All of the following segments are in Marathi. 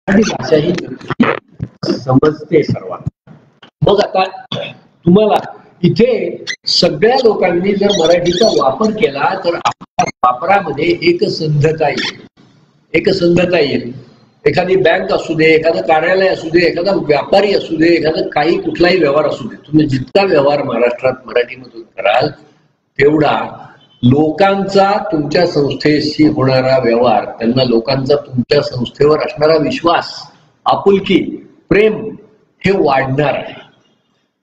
आणि भाषा ही समजते सर्वांना. मग आता तुम्हाला इथे सगळ्या लोकांनी जर मराठीचा वापर केला तर आपल्या वापरामध्ये एकसंधता येईल. एकसंधता येईल. एखादी बँक असू दे, एखादं कार्यालय असू दे, एखादा व्यापारी असू दे, एखादा काही कुठलाही व्यवहार असू दे, तुम्ही जितका व्यवहार महाराष्ट्रात मराठीमधून कराल तेवढा लोकांचा तुमच्या संस्थेशी होणारा व्यवहार, त्यांना लोकांचा तुमच्या संस्थेवर असणारा विश्वास, आपुलकी, प्रेम हे वाढणार आहे.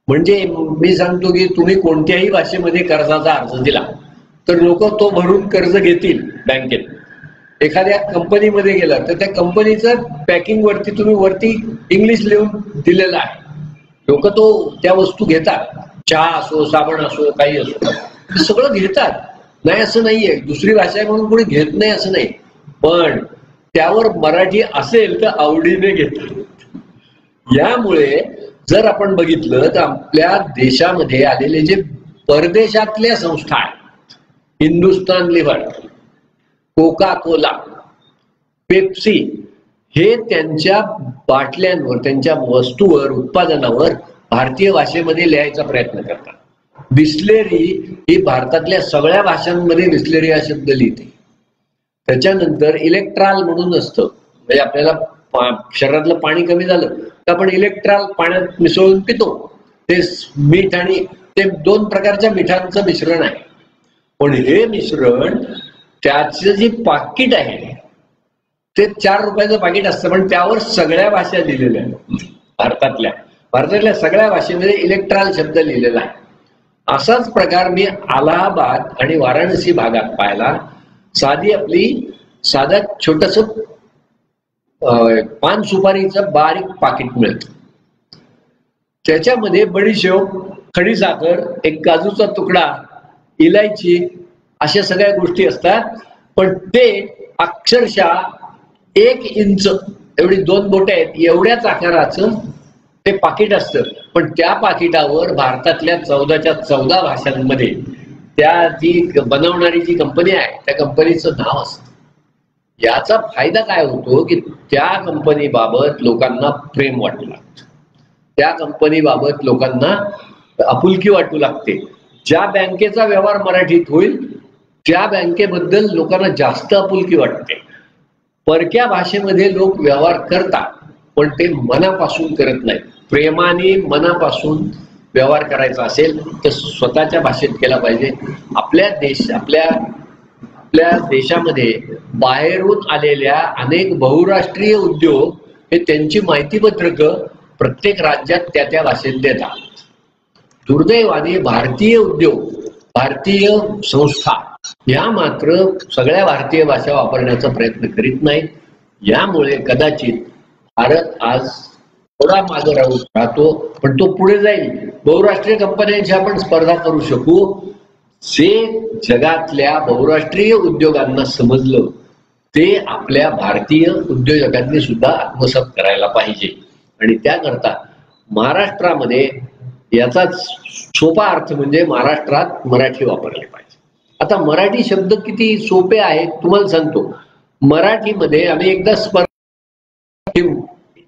म्हणजे मी सांगतो की तुम्ही कोणत्याही भाषेमध्ये कर्जाचा अर्ज दिला तर लोक तो भरून कर्ज घेतील बँकेत. एखाद्या कंपनीमध्ये गेला तर त्या कंपनीचं पॅकिंग वरती तुम्ही वरती इंग्लिश लिहून दिलेलं आहे, लोक तो त्या वस्तू घेतात. चहा असो, साबण असो, काही असो, ते सगळं घेतात. नाही असं नाहीये, दुसरी भाषा आहे म्हणून कोणी घेत नाही असं नाही, पण त्यावर मराठी असेल तर आवडीने घेतात. यामुळे जर आपण बघितलं तर आपल्या देशामध्ये आलेले जे परदेशातल्या संस्था आहेत, Hindustan Lever, Coca Cola, Pepsi, हे त्यांच्या बाटल्यांवर, त्यांच्या वस्तूवर, उत्पादनावर भारतीय भाषेमध्ये लिहायचा प्रयत्न करतात. बिस्लेरी ही भारतातल्या सगळ्या भाषांमध्ये बिस्लेरी हा शब्द लिहिते. त्याच्यानंतर इलेक्ट्रॉल म्हणून असतं, म्हणजे आपल्याला शरीरातलं पाणी कमी झालं तर आपण इलेक्ट्रॉल पाण्यात मिसळून पितो. ते मीठ आणि ते दोन प्रकारच्या मिठांचं मिश्रण आहे. पण हे मिश्रण, त्याचं जे पाकिट आहे ते 4 रुपयाचं पाकिट असतं, पण त्यावर सगळ्या भाषा लिहिलेल्या आहेत. भारतातल्या सगळ्या भाषेमध्ये इलेक्ट्रॉल शब्द लिहिलेला आहे. असाच प्रकार मी अलाहाबाद आणि वाराणसी भागात पाहिला. साधा छोटस पान सुपारीचं बारीक पाकिट मिळतं, त्याच्यामध्ये बडीशेप, खडीसाखर, एक काजूचा तुकडा, इलायची, अशा सगळ्या गोष्टी असतात. पण ते अक्षरशः 1 इंच एवढी 2 बोटे आहेत एवढ्याच आकाराचं ते पाकिट असतं. पण त्या पाकिटावर भारतातल्या 14च्या 14 भाषांमध्ये त्या जी बनवणारी जी कंपनी आहे त्या कंपनीचं नाव असतं. याचा फायदा काय होतो की त्या कंपनीबाबत लोकांना प्रेम वाटू लागतं, त्या कंपनीबाबत लोकांना आपुलकी वाटू लागते. ज्या बँकेचा व्यवहार मराठीत होईल त्या बँकेबद्दल लोकांना जास्त आपुलकी वाटते. परक्या भाषेमध्ये लोक व्यवहार करतात पण ते मनापासून करत नाहीत. प्रेमाने मनापासून व्यवहार करायचा असेल तर स्वतःच्या भाषेत केला पाहिजे. आपल्या देशामध्ये बाहेरून आलेल्या अनेक बहुराष्ट्रीय उद्योग हे त्यांची माहितीपत्रकं प्रत्येक राज्यात त्या भाषेत देतात. दुर्दैवाने भारतीय उद्योग, भारतीय संस्था या मात्र सगळ्या भारतीय भाषा वापरण्याचा प्रयत्न करीत नाहीत. यामुळे कदाचित भारत आज थोडा मागे राहतो, पण तो पुढे जाईल. बहुराष्ट्रीय कंपन्यांशी आपण स्पर्धा करू शकू. जे जगातल्या बहुराष्ट्रीय उद्योगांना समजलं ते आपल्या भारतीय उद्योजकांनी सुद्धा आत्मसात करायला पाहिजे. आणि त्याकरता महाराष्ट्रामध्ये याचा सोपा अर्थ म्हणजे महाराष्ट्रात मराठी वापरली पाहिजे. आता मराठी शब्द किती सोपे आहेत तुम्हाला सांगतो. मराठीमध्ये आम्ही एकदा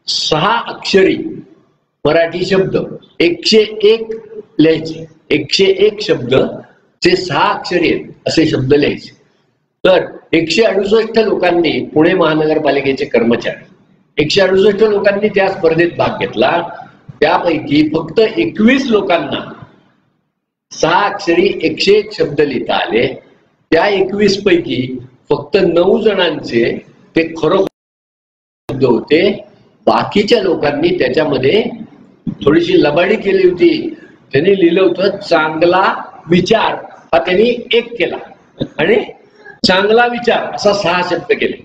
6 अक्षरी मराठी शब्द 101 लिहायचे. 101 शब्द जे 6 अक्षरी आहेत असे शब्द लिहायचे. तर 168 लोकांनी, पुणे महानगरपालिकेचे कर्मचारी 168 लोकांनी त्या स्पर्धेत भाग घेतला. त्यापैकी फक्त 21 लोकांना 6 अक्षरी 101 शब्द लिहिता आले. त्या 21 पैकी फक्त 9 जणांचे ते खरोखर शब्द होते. बाकीच्या लोकांनी त्याच्यामध्ये थोडीशी लबाडी केली होती. त्यांनी लिहिलं होतं चांगला विचार, हा त्यांनी 1 केला आणि चांगला विचार असा 6 शब्द केले.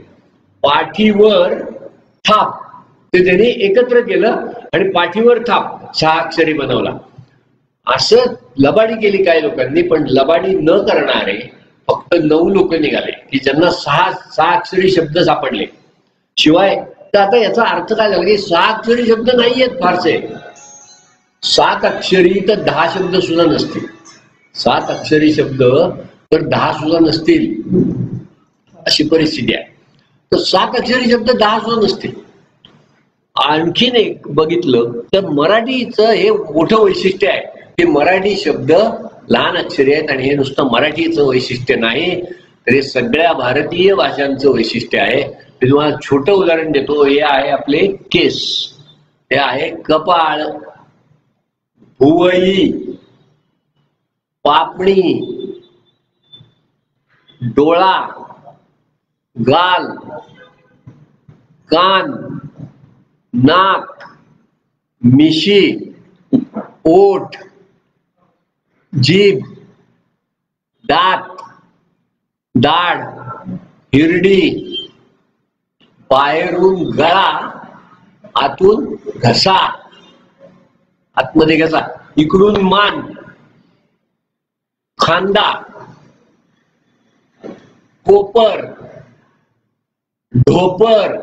पाठीवर थाप ते त्यांनी एकत्र केलं आणि पाठीवर थाप 6 अक्षरी बनवला. असं लबाडी केली काही लोकांनी, पण लबाडी न करणारे फक्त 9 लोक निघाले की ज्यांना 6 अक्षरी शब्द सापडले. शिवाय तर आता याचा अर्थ काय झाला की 6 अक्षरी शब्द नाहीयेत फारसे. 7 अक्षरी तर 10 शब्द सुद्धा नसतील. 7 अक्षरी शब्द तर 10 सुद्धा नसतील अशी परिस्थिती आहे. तर 7 अक्षरी शब्द 10 सुद्धा नसतील. आणखीन एक बघितलं तर मराठीचं हे मोठं वैशिष्ट्य आहे की मराठी शब्द लहान अक्षरी आहेत आणि हे नुसतं मराठीचं वैशिष्ट्य नाही तर हे सगळ्या भारतीय भाषांचं वैशिष्ट्य आहे. मी तुम्हाला छोटं उदाहरण देतो. हे आहे आपले केस, हे आहे कपाळ, भुवई, पापणी, डोळा, गाल, कान, नाक, मिशी, ओठ, जीभ, दात, दाढ, हिरडी, बाहेरून गळा, आतून घसा, आतमध्ये घसा, इकडून मान, खांदा, कोपर, ढोपर,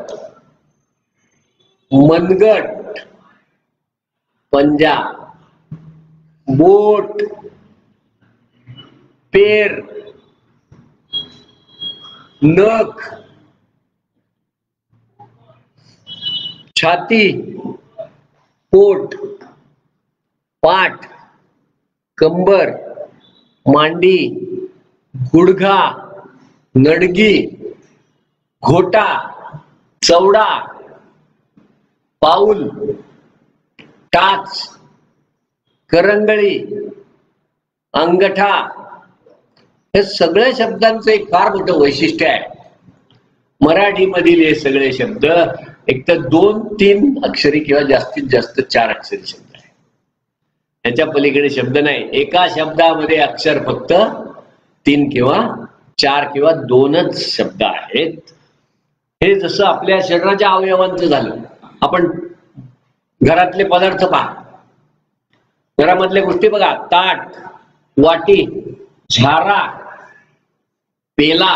मनगट, पंजा, बोट, पेर, नख, छाती, पोट, पाठ, कंबर, मांडी, गुडघा, नडगी, घोटा, चवडा, पाऊल, टाच, करंगळी, अंगठा. हे सगळ्या शब्दांचं एक फार मोठं वैशिष्ट्य आहे. मराठीमधील हे सगळे शब्द एक तर 2-3 अक्षरी किंवा जास्तीत जास्त 4 अक्षरी शब्द आहे. त्याच्या पलीकडे शब्द नाही. एका शब्दामध्ये अक्षर फक्त 3 किंवा 4 किंवा 2च शब्द आहेत. हे जसं आपल्या शरीराच्या अवयवांचं झालं. आपण घरातले पदार्थ पहा, घरामधल्या गोष्टी बघा, ताट, वाटी, झारा, पेला,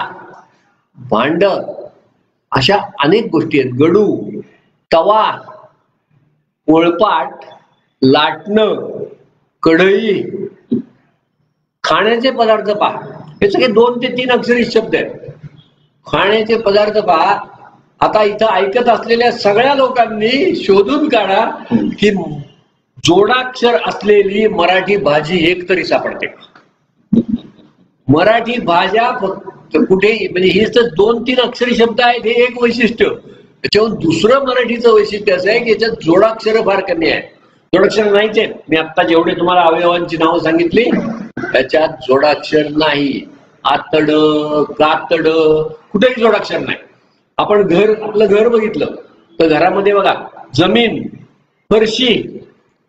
भांड, अशा अनेक गोष्टी आहेत. गडू, तवा, पोळपाट, लाटणं, कढई, खाण्याचे पदार्थ पहा. हे सगळे 2 ते 3 अक्षरी शब्द आहेत. खाण्याचे पदार्थ पहा. आता इथं ऐकत असलेल्या सगळ्या लोकांनी शोधून काढा की जोडाक्षर असलेली मराठी भाजी एक तरी सापडते. मराठी भाज्या कुठे, म्हणजे हे तर 2-3 अक्षरी शब्द आहेत. हे एक वैशिष्ट्य. त्याच्याहून दुसरं मराठीचं वैशिष्ट्य असं आहे की याच्यात जोडाक्षर फार कमी आहे. जोडाक्षर नाहीच आहेत. मी आता जेवढे तुम्हाला अवयवांची नावं सांगितली त्याच्यात जोडाक्षर नाही. आतड, कातड, कुठेही जोडाक्षर नाही. आपण आपलं घर बघितलं तर घरामध्ये बघा, जमीन, फरशी,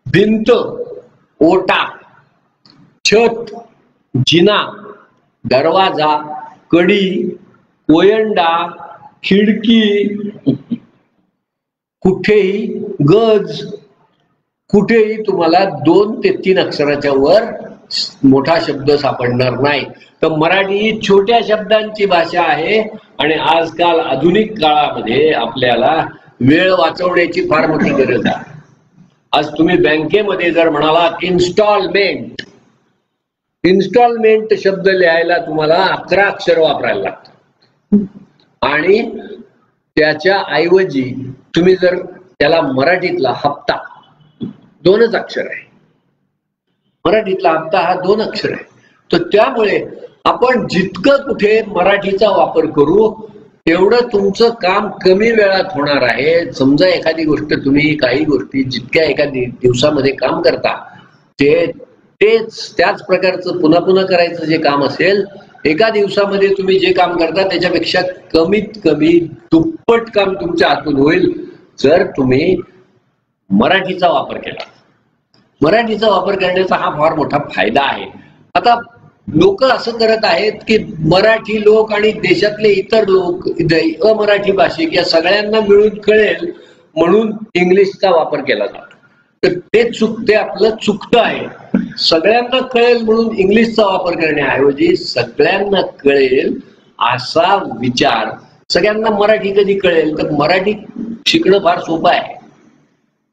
भिंत, ओटा, छत, जिना, दरवाजा, कडी, कोयंडा, खिडकी, कुठेही गज, कुठेही तुम्हाला 2 ते 3 अक्षराच्या वर मोठा शब्द सापडणार नाही. तर मराठी ही छोट्या शब्दांची भाषा आहे. आणि आजकाल आधुनिक काळामध्ये आपल्याला वेळ वाचवण्याची फार मोठी गरज आहे. आज तुम्ही बँकेमध्ये जर म्हणालात इन्स्टॉलमेंट शब्द लिहायला तुम्हाला 11 अक्षर वापरायला लागतात. आणि त्याच्या ऐवजी तुम्ही जर त्याला मराठीतला हप्ता 2च अक्षर आहे. मराठीतला हप्ता हा 2 अक्षर आहे. तर त्यामुळे आपण जितकं कुठे मराठीचा वापर करू तेवढं तुमचं काम कमी वेळात होणार आहे. समजा एखादी गोष्ट तुम्ही, काही गोष्टी जितक्या एका दिवसामध्ये काम करता त्याच प्रकारचं पुन्हा पुन्हा करायचं जे काम असेल, एका दिवसामध्ये तुम्ही जे काम करता त्याच्यापेक्षा कमीत कमी दुप्पट काम तुमच्या हातून होईल जर तुम्ही मराठीचा वापर केला. मराठीचा वापर करण्याचा हा फार मोठा फायदा आहे. आता लोक असं करत आहेत की मराठी लोक आणि देशातले इतर लोक अमराठी भाषिक या सगळ्यांना मिळून कळेल म्हणून इंग्लिशचा वापर केला जातो. तर ते आपलं चुकतं आहे. सगळ्यांना कळेल म्हणून इंग्लिशचा वापर करण्याऐवजी सगळ्यांना कळेल असा विचार, सगळ्यांना मराठी कधी कळेल तर मराठी शिकणं फार सोपं आहे.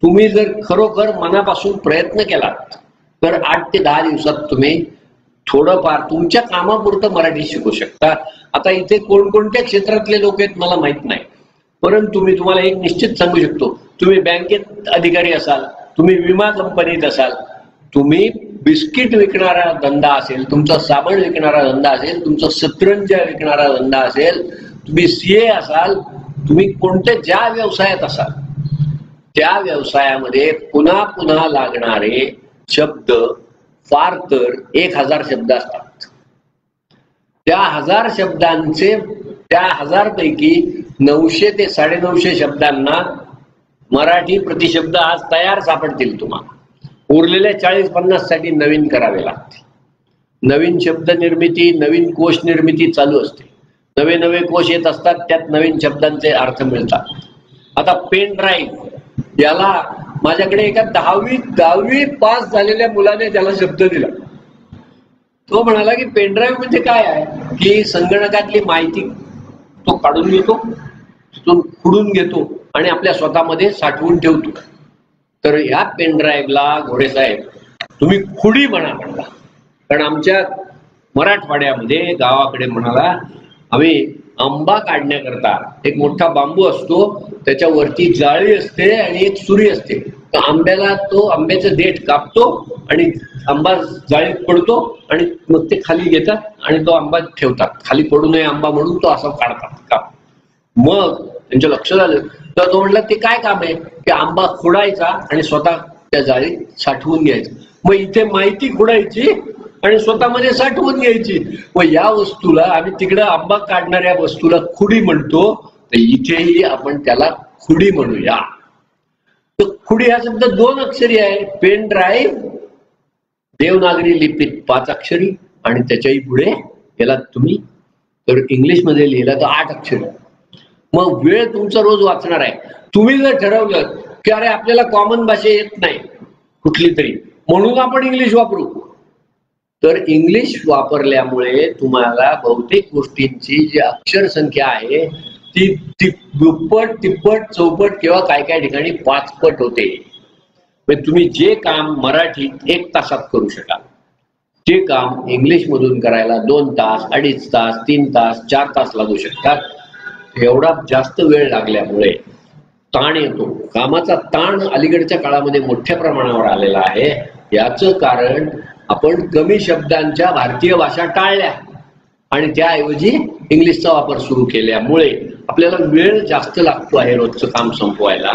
तुम्ही जर खरोखर मनापासून प्रयत्न केलात तर 8 ते 10 दिवसात तुम्ही थोडंफार तुमच्या कामापुरतं मराठी शिकू शकता. आता इथे कोणकोणत्या क्षेत्रातले लोक आहेत मला माहित नाही, परंतु मी तुम्हाला एक निश्चित सांगू शकतो, तुम्ही बँकेत अधिकारी असाल, तुम्ही विमा कंपनीत असाल, तुम्ही बिस्किट विकणारा धंदा असेल, तुमचा साबण विकणारा धंदा असेल, तुमचा सतरंज विकणारा धंदा असेल, तुम्ही सीए असाल, तुम्ही कोणत्या ज्या व्यवसायात असाल त्या व्यवसायामध्ये पुन्हा पुन्हा लागणारे शब्द फार तर 1000 शब्द असतात. त्या 1000 शब्दांचे, त्या 1000 पैकी 900 ते 950 शब्दांना मराठी प्रतिशब्द आज तयार सापडतील तुम्हाला. उरलेल्या 40-50 साठी नवीन करावे लागते. नवीन शब्द निर्मिती, नवीन कोश निर्मिती चालू असते. नवे नवे कोश येत असतात, त्यात नवीन शब्दांचे अर्थ मिळतात. आता पेन ड्राईव्ह, याला माझ्याकडे एका 10वी पास झालेल्या मुलाने त्याला शब्द दिला. तो म्हणाला की पेन ड्राईव्ह म्हणजे काय आहे, की संगणकातली माहिती तो काढून घेतो, तिथून खुडून घेतो आणि आपल्या स्वतःमध्ये साठवून ठेवतो. तर ह्या पेन ड्राईव्हला घोडेसाहेब तुम्ही खुडी म्हणा म्हणला. कारण आमच्या मराठवाड्यामध्ये गावाकडे म्हणाला आम्ही आंबा काढण्याकरता एक मोठा बांबू असतो, त्याच्यावरती जाळी असते आणि एक सुरी असते. तर आंब्याला तो आंब्याचं देठ कापतो आणि आंबा जाळीत पडतो आणि मग ते खाली घेतात आणि तो आंबा ठेवतात. खाली पडू नये आंबा म्हणून तो असा काढतात काप. मग त्यांच्या लक्षात आलं तर तो म्हटलं ते काय काम आहे की आंबा खोडायचा आणि स्वतः त्या जाळीत साठवून घ्यायचं. मग इथे माहिती खोडायची आणि स्वतःमध्ये साठवून घ्यायची. मग या वस्तूला आम्ही तिकडं आंबा काढणाऱ्या वस्तूला खुडी म्हणतो, तर इथेही आपण त्याला खुडी म्हणूया. तर खुडी हा शब्द 2 अक्षरी आहे. पेन ड्राईव्ह देवनागरी लिपीत 5 अक्षरी आणि त्याच्याही पुढे याला तुम्ही तर इंग्लिशमध्ये लिहिला तर 8 अक्षरी. मग वेळ तुमचा रोज वाचणार आहे. तुम्ही जर ठरवलं की अरे आपल्याला कॉमन भाषा येत नाही कुठली तरी म्हणून आपण इंग्लिश वापरू, तर इंग्लिश वापरल्यामुळे तुम्हाला बहुतेक गोष्टींची जी अक्षर संख्या आहे ती दुप्पट, तिप्पट, चौपट किंवा काय काय ठिकाणी 5 पट होते. तुम्ही जे काम मराठीत 1 तासात करू शकाल ते काम इंग्लिश मधून करायला 2 तास, 2.5 तास, 3 तास, 4 तास लागू शकतात. एवढा जास्त वेळ लागल्यामुळे ताण येतो. कामाचा ताण अलीकडच्या काळामध्ये मोठ्या प्रमाणावर आलेला आहे. याचं कारण आपण कमी शब्दांच्या भारतीय भाषा टाळल्या आणि त्याऐवजी इंग्लिशचा वापर सुरू केल्यामुळे आपल्याला वेळ जास्त लागतो आहे रोजचं काम संपवायला.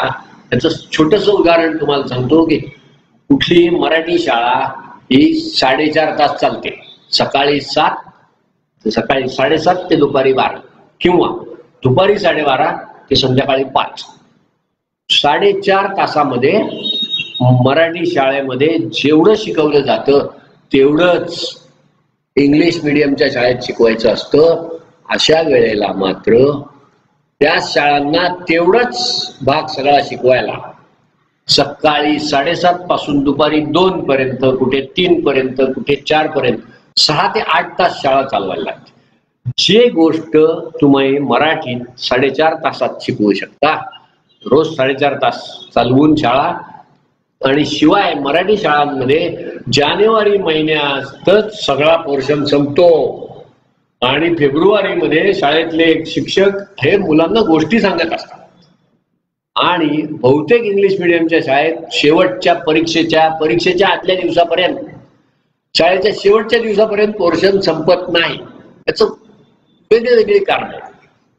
त्याचं छोटंसं उदाहरण तुम्हाला सांगतो की कुठली मराठी शाळा ही 4.5 तास चालते. सकाळी 7 ते दुपारी 12 किंवा दुपारी 12:30 ते संध्याकाळी 5. 4.5 तासामध्ये मराठी शाळेमध्ये जेवढं शिकवलं जातं तेवढंच इंग्लिश मिडियमच्या शाळेत शिकवायचं असतं. अशा वेळेला मात्र त्या शाळांना तेवढंच भाग सगळा शिकवायला सकाळी 7:30 पासून दुपारी 2 पर्यंत, कुठे 3 पर्यंत, कुठे 4 पर्यंत 6 ते 8 तास शाळा चालवायला लागते. जे गोष्ट तुम्ही मराठीत 4.5 तासात शिकवू शकता, रोज 4.5 तास चालवून शाळा. आणि शिवाय मराठी शाळांमध्ये जानेवारी महिन्यातच सगळा पोर्शन संपतो आणि फेब्रुवारीमध्ये शाळेतले शिक्षक हे मुलांना गोष्टी सांगत असतात. आणि बहुतेक इंग्लिश मिडियमच्या शाळेत शेवटच्या परीक्षेच्या आदल्या दिवसापर्यंत, शाळेच्या शेवटच्या दिवसापर्यंत पोर्शन संपत नाही. याचं वेगळे कारण आहे.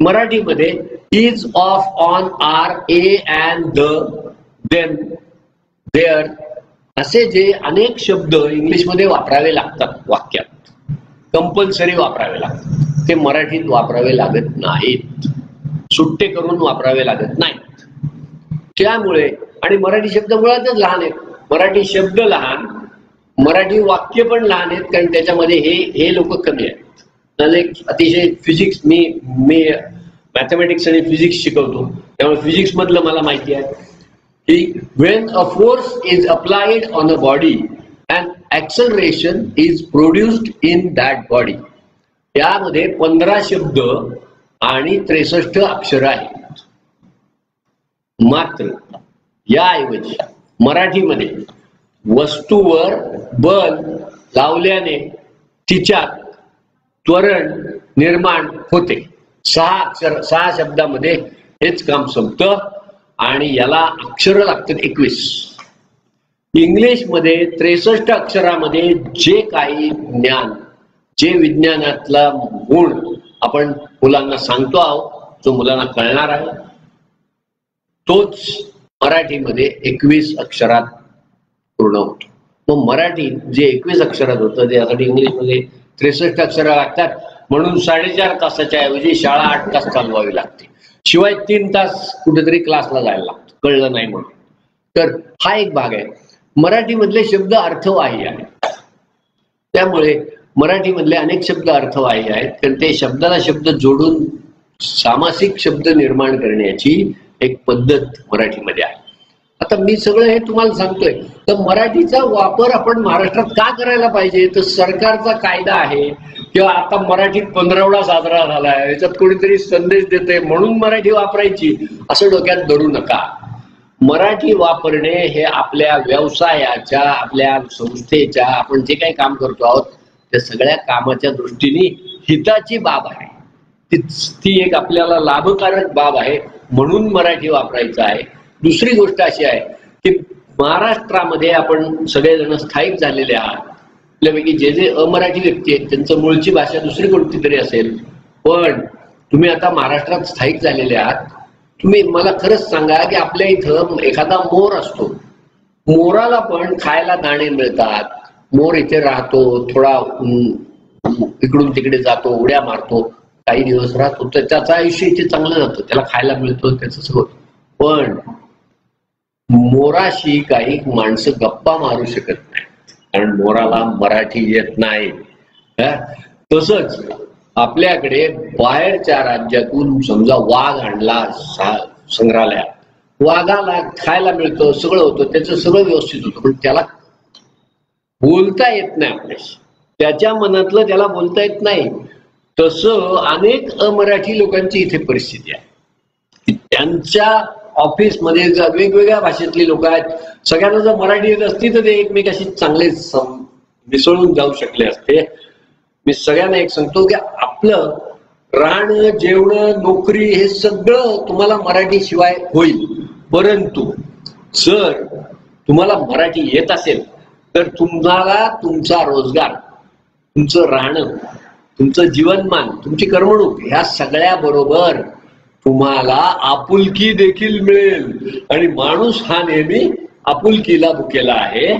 मराठीमध्ये is, of, on, are, a, and, the, then, there असे जे अनेक शब्द इंग्लिशमध्ये वापरावे लागतात, वाक्यात कंपल्सरी वापरावे लागतात, ते मराठीत वापरावे लागत नाहीत. सुट्टे करून वापरावे लागत नाहीत. त्यामुळे आणि मराठी शब्द मुळातच लहान आहेत. मराठी शब्द लहान, मराठी वाक्य पण लहान आहेत, कारण त्याच्यामध्ये हे लोक कमी आहेत. अतिशय फिजिक्स, मी मॅथमॅटिक्स आणि फिजिक्स शिकवतो, त्यामुळे फिजिक्स मधलं मला माहिती आहे की when a force is applied on a body an acceleration is produced in that body. यामध्ये 15 शब्द आणि 63 अक्षर आहेत. मात्र याऐवजी मराठीमध्ये वस्तूवर बल लावल्याने तिच्यात त्वरण निर्माण होते. 6 शब्दामध्ये हेच काम संपतं. आणि याला अक्षरं लागतात 21. इंग्लिशमध्ये 63 अक्षरामध्ये जे काही ज्ञान, जे विज्ञानातला गुण आपण मुलांना सांगतो आहोत, जो मुलांना कळणार आहे, तोच मराठीमध्ये 21 अक्षरात पूर्ण होतो. मग मराठी जे 21 अक्षरात होतं त्यासाठी इंग्लिशमध्ये 63 अक्षरं लागतात. म्हणून 4.5 तासाच्या ऐवजी शाळा 8 तास चालवावी लागते. शिवाय 3 तास कुठेतरी क्लासला जायला लागतं, कळलं नाही म्हणून. तर हा एक भाग आहे. मराठीमधले शब्द अर्थवाही आहेत, त्यामुळे मराठीमधले अनेक शब्द अर्थवाही आहेत, कारण ते शब्दाला शब्द जोडून सामासिक शब्द निर्माण करण्याची एक पद्धत मराठीमध्ये आहे. आता मी सगळं हे तुम्हाला सांगतोय, तर मराठीचा वापर आपण महाराष्ट्रात का करायला पाहिजे? तर सरकारचा कायदा आहे किंवा आता मराठीत 15वडा साजरा झालाय, याच्यात कोणीतरी संदेश देते म्हणून मराठी वापरायची असं डोक्यात धरू नका. मराठी वापरणे हे आपल्या व्यवसायाच्या, आपल्या संस्थेच्या, आपण जे काही काम करतो आहोत त्या सगळ्या कामाच्या दृष्टीने हिताची बाब आहे. ती एक आपल्याला लाभकारक बाब आहे, म्हणून मराठी वापरायचं आहे. दुसरी गोष्ट अशी आहे की महाराष्ट्रामध्ये आपण सगळेजण स्थायिक झालेले आहात. आपल्यापैकी जे जे अमराठी व्यक्ती आहेत त्यांचं मूळची भाषा दुसरी कोणती तरी असेल, पण तुम्ही आता महाराष्ट्रात स्थायिक झालेले आहात. तुम्ही मला खरंच सांगा की आपल्या इथं एखादा मोर असतो, मोराला पण खायला दाणे मिळतात. मोर इथे राहतो, थोडा इकडून तिकडे जातो, उड्या मारतो, काही दिवस राहतो, तर त्याचं आयुष्य इथे चांगलं जातं, त्याला खायला मिळतं, त्याचं सगळं. पण मोराशी काही माणसं गप्पा मारू शकत नाही, कारण मोराला मराठी येत नाही. तसंच आपल्याकडे बाहेरच्या राज्यातून समजा वाघ आणला संग्रहालयात, वाघाला खायला मिळतं, सगळं होतं, त्याचं सगळं व्यवस्थित होतं, पण त्याला बोलता येत नाही आपल्याशी, त्याच्या मनातलं त्याला बोलता येत नाही. तसं अनेक अमराठी लोकांची इथे परिस्थिती आहे की त्यांच्या ऑफिसमध्ये वेगवेगळ्या भाषेतली लोक आहेत. सगळ्यांना जर मराठी येत असती तर ते एकमेकाशी चांगले मिसळून जाऊ शकले असते. मी सगळ्यांना एक सांगतो की आपलं राहणं, जेवणं, नोकरी हे सगळं तुम्हाला मराठी शिवाय होईल, परंतु जर तुम्हाला मराठी येत असेल तर तुम्हाला तुमचा रोजगार, तुमचं राहणं, तुमचं जीवनमान, तुमची करमणूक ह्या सगळ्या बरोबर तुम्हाला आपुलकी देखील मिळेल. आणि माणूस हा नेहमी आपुलकीला भुकेला आहे,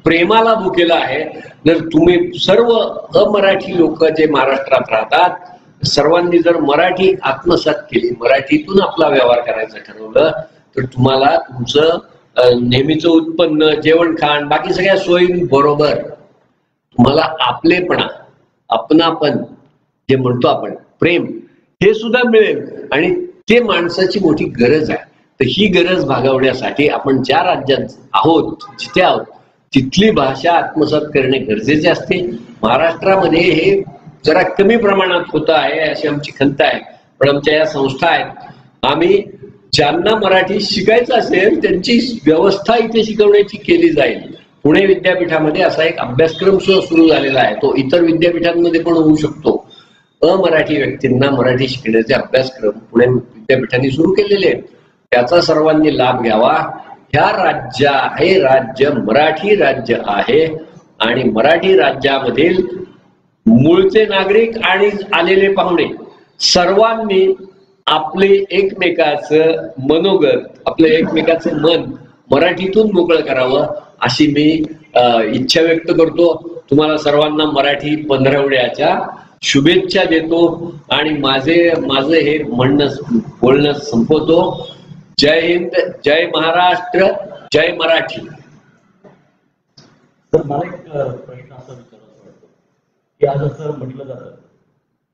प्रेमाला भुकेला आहे. जर तुम्ही सर्व अमराठी लोक जे महाराष्ट्रात राहतात सर्वांनी जर मराठी आत्मसात केली, मराठीतून आपला व्यवहार करायचं ठरवलं, तर तुम्हाला तुमचं नेहमीचं उत्पन्न, जेवण खाण, बाकी सगळ्या सोयी बरोबर तुम्हाला आपलेपणा, आपणापण जे म्हणतो आपण, प्रेम, हे सुद्धा मिळेल. आणि ते माणसाची मोठी गरज आहे. तर ही गरज भागवण्यासाठी आपण ज्या राज्यात आहोत, जिथे आहोत, तिथली भाषा आत्मसात करणे गरजेचे असते. महाराष्ट्रामध्ये हे जरा कमी प्रमाणात होत आहे अशी आमची खंत आहे, पण आमच्या या संस्था आहेत, आम्ही ज्यांना मराठी शिकायचं असेल त्यांची व्यवस्था इथे शिकवण्याची केली जाईल. पुणे विद्यापीठामध्ये असा एक अभ्यासक्रम सुरू झालेला आहे, तो इतर विद्यापीठांमध्ये पण होऊ शकतो. अमराठी व्यक्तींना मराठी शिकण्याचे अभ्यासक्रम पुणे विद्यापीठांनी सुरू केलेले आहेत, त्याचा सर्वांनी लाभ घ्यावा. ह्या हे राज्य मराठी राज्य आहे आणि मराठी राज्यामधील मूळचे नागरिक आणि आलेले पाहुणे सर्वांनी आपले एकमेकाचं मनोगत, आपलं एकमेकाचं मन मराठीतून मोकळं करावं अशी मी इच्छा व्यक्त करतो. तुम्हाला सर्वांना मराठी 15वड्याच्या शुभेच्छा देतो आणि माझं हे बोलणं संपवतो. जय हिंद, जय महाराष्ट्र, जय मराठी. तर मला एक प्रश्न असा विचारायचा वाटतो की आज असं म्हटलं जातं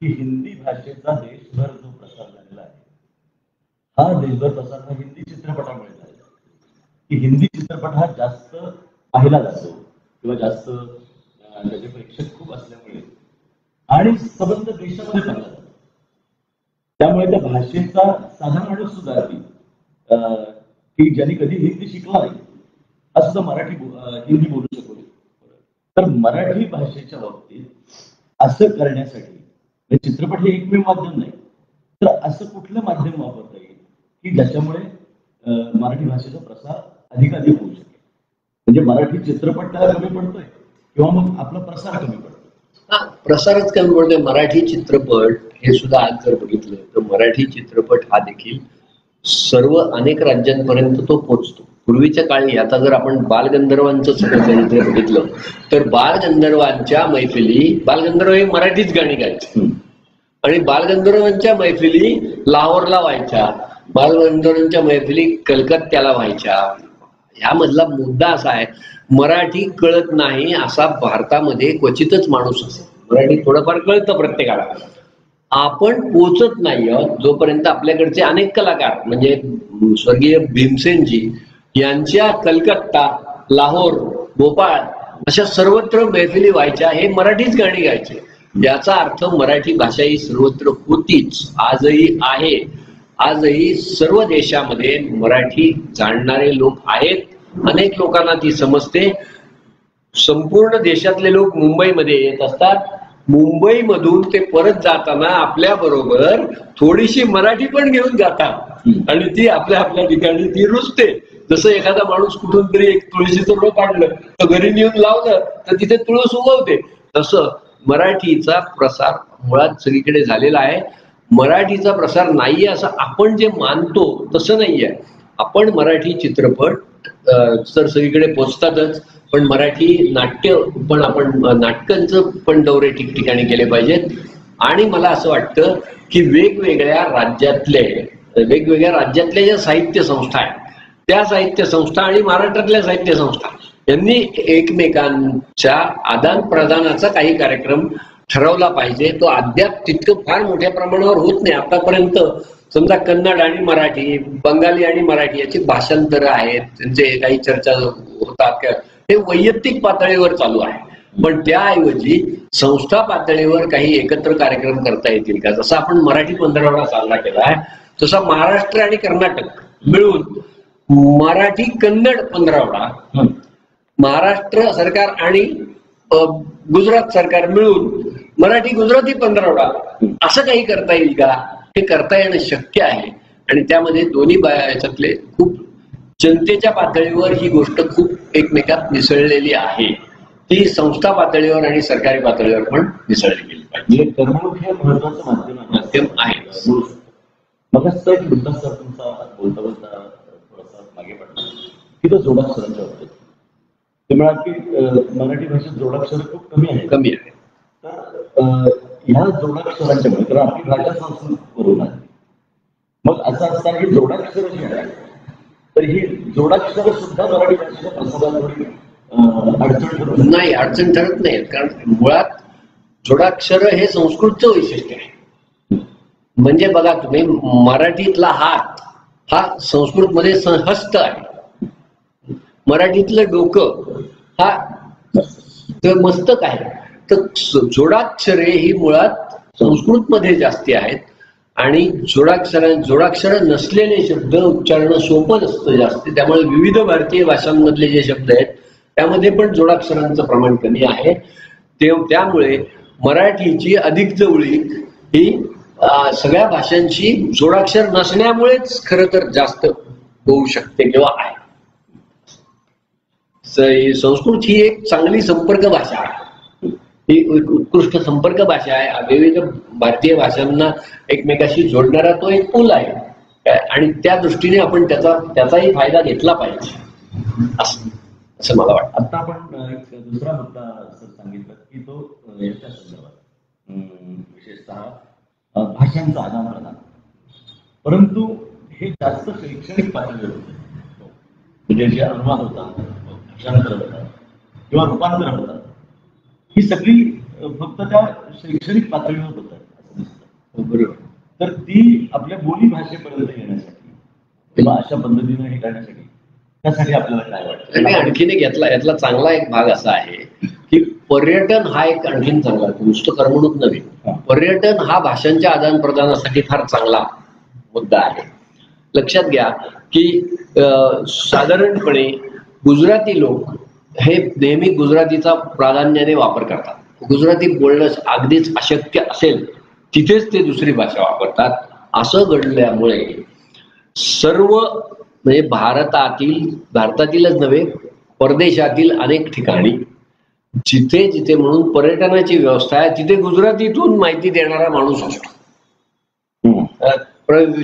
की हिंदी भाषेचा देशभर जो प्रसार झालेला आहे, हा देशभर प्रसार हा हिंदी चित्रपटामुळे झालेला आहे, की हिंदी चित्रपट हा जास्त पाहिला जातो किंवा जास्त त्याचे प्रेक्षक खूप असल्यामुळे आणि संबंध देशामध्ये चालला जातो. त्यामुळे त्या भाषेचा साधा माणूस सुद्धा की ज्यांनी कधी हिंदी शिकला नाही हा सुद्धा हिंदी बोलू शकतो. तर मराठी भाषेच्या बाबतीत असं करण्यासाठी चित्रपट हे एकमेव माध्यम नाही, तर असं कुठलं माध्यम वापरता येईल की ज्याच्यामुळे मराठी भाषेचा प्रसार अधिकाधिक होऊ शकेल. म्हणजे मराठी चित्रपट त्याला कमी पडतोय किंवा मग आपला प्रसार कमी पडतोय. हा, प्रसारच कमी पडतोय. मराठी चित्रपट हे सुद्धा आज जर बघितलं तर मराठी चित्रपट हा देखील सर्व अनेक राज्यांपर्यंत तो पोहोचतो. पूर्वीच्या काळी आता जर आपण बालगंधर्वांचं सगळं चरित्र बघितलं तर बालगंधर्वांच्या मैफिली, बालगंधर्व हे मराठीच गाणी गायचे आणि बालगंधर्वांच्या मैफिली लाहोरला व्हायच्या, बालगंधर्वांच्या मैफिली कलकत्त्याला व्हायच्या. ह्यामधला मुद्दा असा आहे, मराठी कळत नाही असा भारतामध्ये क्वचितच माणूस असेल. मराठी थोडंफार कळतं प्रत्येकाला. आपण पोचत नाही आहोत जोपर्यंत आपल्याकडचे अनेक कलाकार म्हणजे स्वर्गीय भीमसेनजी यांच्या कलकत्ता, लाहोर, भोपाळ अशा सर्वत्र मैफिली व्हायच्या. हे मराठीच गाणी गायचे. याचा अर्थ मराठी भाषा ही सर्वत्र होतीच, आजही आहे. आजही सर्व देशामध्ये मराठी जाणणारे लोक आहेत. अनेक लोकांना ती समजते. संपूर्ण देशातले लोक मुंबईमध्ये येत असतात. मुंबईमधून ते परत जाताना आपल्या बरोबर थोडीशी मराठी पण घेऊन जातात आणि ती आपल्या आपल्या ठिकाणी ती रुजते. जसं एखादा माणूस कुठून तरी एक तुळशीचं रोप आणलं तर घरी नेऊन लावलं तर तिथे तुळस उगवते. तसं मराठीचा प्रसार मुळात सगळीकडे झालेला आहे. मराठीचा प्रसार नाहीये असं आपण जे मानतो तसं नाहीये. आपण मराठी चित्रपट तर सगळीकडे पोचतातच, पण मराठी नाट्य पण आपण नाटकांचं पण दौरे ठिकठिकाणी केले पाहिजेत. आणि मला असं वाटतं की वेगवेगळ्या राज्यातल्या ज्या साहित्य संस्था आहेत त्या साहित्य संस्था आणि महाराष्ट्रातल्या साहित्य संस्था यांनी एकमेकांच्या आदान प्रदानाचा काही कार्यक्रम ठरवला पाहिजे. तो अद्याप तितकं फार मोठ्या प्रमाणावर होत नाही. आतापर्यंत समजा कन्नड आणि मराठी, बंगाली आणि मराठी याची भाषांतर आहेत, त्यांचे काही चर्चा होतात, हे वैयक्तिक पातळीवर चालू आहे. पण त्याऐवजी संस्था पातळीवर काही एकत्र कार्यक्रम करता येतील का? जसं आपण मराठी पंधरवडा साजरा केला आहे तसा महाराष्ट्र आणि कर्नाटक मिळून मराठी कन्नड पंधरवडा, महाराष्ट्र सरकार आणि गुजरात सरकार मिळून मराठी गुजराती पंधरवडा असं काही करता येईल का? हे करता येणं शक्य आहे. आणि त्यामध्ये दोन्ही याच्यातले खूप जनतेच्या पातळीवर ही गोष्ट खूप एकमेकात मिसळलेली आहे. ती संस्था पातळीवर आणि सरकारी पातळीवर पण मिसळली गेली पाहिजे. करमणूक हे महत्वाचं माध्यम आहे. मग एक मुद्दा सर तुमचा बोलता बोलता थोडासा मागे पडला की तो जोडाक्षरांच्या बाबतीत ते म्हणाल की मराठी भाषेत जोडाक्षर खूप कमी आहे. तर ह्या जोडाक्षरांच्यामुळे तर आपली भाषा संस्कृत बरोबर आहे. मग असं असताना ही जोडाक्षर जी आहे तर ही जोडाक्षर सुद्धा मराठी भाषेच्या प्रसारासाठी अडचण ठरत नाही. अडचण ठरत नाहीत, कारण मुळात जोडाक्षर हे संस्कृतचं वैशिष्ट्य आहे. म्हणजे बघा तुम्ही, मराठीतला हात हा संस्कृतमध्ये हस्त आहे, मराठीतलं डोकं हा मस्तक आहे. तर जोडाक्षरे ही मुळात संस्कृतमध्ये जास्ती आहेत आणि जोडाक्षर नसलेले शब्द उच्चारणं सोपं नसतं जास्त. त्यामुळे विविध भारतीय भाषांमधले जे शब्द आहेत त्यामध्ये पण जोडाक्षरांचं प्रमाण कमी आहे. त्यामुळे मराठीची अधिक जवळीक ही सगळ्या भाषांची जोडाक्षर नसण्यामुळेच खरं तर जास्त होऊ शकते किंवा आहे. संस्कृत ही एक चांगली संपर्क भाषा आहे, ही उत्कृष्ट संपर्क भाषा आहे. विविध भारतीय भाषांना एकमेकाशी जोडणारा तो एक पूल आहे आणि त्या दृष्टीने आपण त्याचाही फायदा घेतला पाहिजे असं मला वाटतं. आता आपण एक दुसरा मुद्दा सर सांगितलं की तो याच्या संदर्भात विशेषतः भाषांचा आदान प्रदान, परंतु हे जास्त शैक्षणिक पातळीवर होते. म्हणजे जे अनुवाद होतात, भाषांतर होतात किंवा रूपांतर होतात, ही सगळी फक्त त्या शैक्षणिक पातळीवर होतात असं दिसतं. बरोबर. तर ती आपल्या बोली भाषेपर्यंत येण्यासाठी किंवा अशा पद्धतीने हे करण्यासाठी त्यासाठी आपल्याला काय वाटतं? आणि आणखीन एक यातला चांगला एक भाग असा आहे की पर्यटन हा एक आणखीन चांगला, नुसतं करमणूक नव्हे, पर्यटन हा भाषांच्या आदान प्रदानासाठी फार चांगला मुद्दा आहे. लक्षात घ्या की साधारणपणे गुजराती लोक हे नेहमी गुजरातीचा प्राधान्याने वापर करतात. गुजराती बोलणं अगदीच अशक्य असेल तिथेच ते दुसरी भाषा वापरतात. असं घडल्यामुळे सर्व म्हणजे भारतातीलच नव्हे, परदेशातील अनेक ठिकाणी जिथे जिथे म्हणून पर्यटनाची व्यवस्था आहे तिथे गुजरातीतून माहिती देणारा माणूस असतो.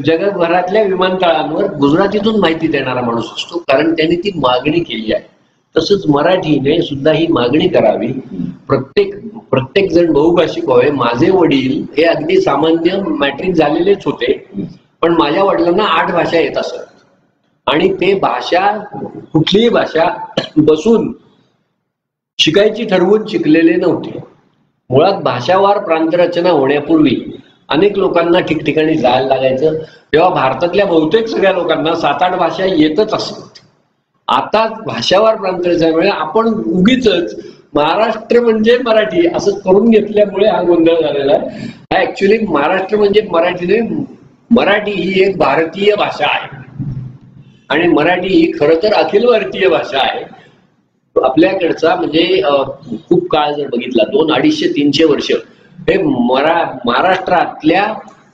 जगभरातल्या विमानतळांवर गुजरातीतून माहिती देणारा माणूस असतो, कारण त्यांनी ती मागणी केली आहे. तसंच मराठीने सुद्धा ही मागणी करावी. प्रत्येक जण बहुभाषिक व्हावे. माझे वडील हे अगदी सामान्य मॅट्रिक झालेलेच होते, पण माझ्या वडिलांना 8 भाषा येत असत आणि ते कुठलीही भाषा बसून शिकायची ठरवून शिकलेले नव्हते. मुळात भाषावार प्रांतरचना होण्यापूर्वी अनेक लोकांना ठिकठिकाणी जायला लागायचं, तेव्हा भारतातल्या बहुतेक सगळ्या लोकांना 7-8 भाषा येतच असत. आता भाषावार प्रांतरचनेमुळे आपण उगीच महाराष्ट्र म्हणजे मराठी असं करून घेतल्यामुळे हा गोंधळ झालेला आहे. हा ऍक्च्युली महाराष्ट्र म्हणजे मराठी नाही, मराठी ही एक भारतीय भाषा आहे आणि मराठी ही खरं तर अखिल भारतीय भाषा आहे. आपल्याकडचा म्हणजे खूप काळ जर बघितला, 200-250-300 वर्ष हे महाराष्ट्रातल्या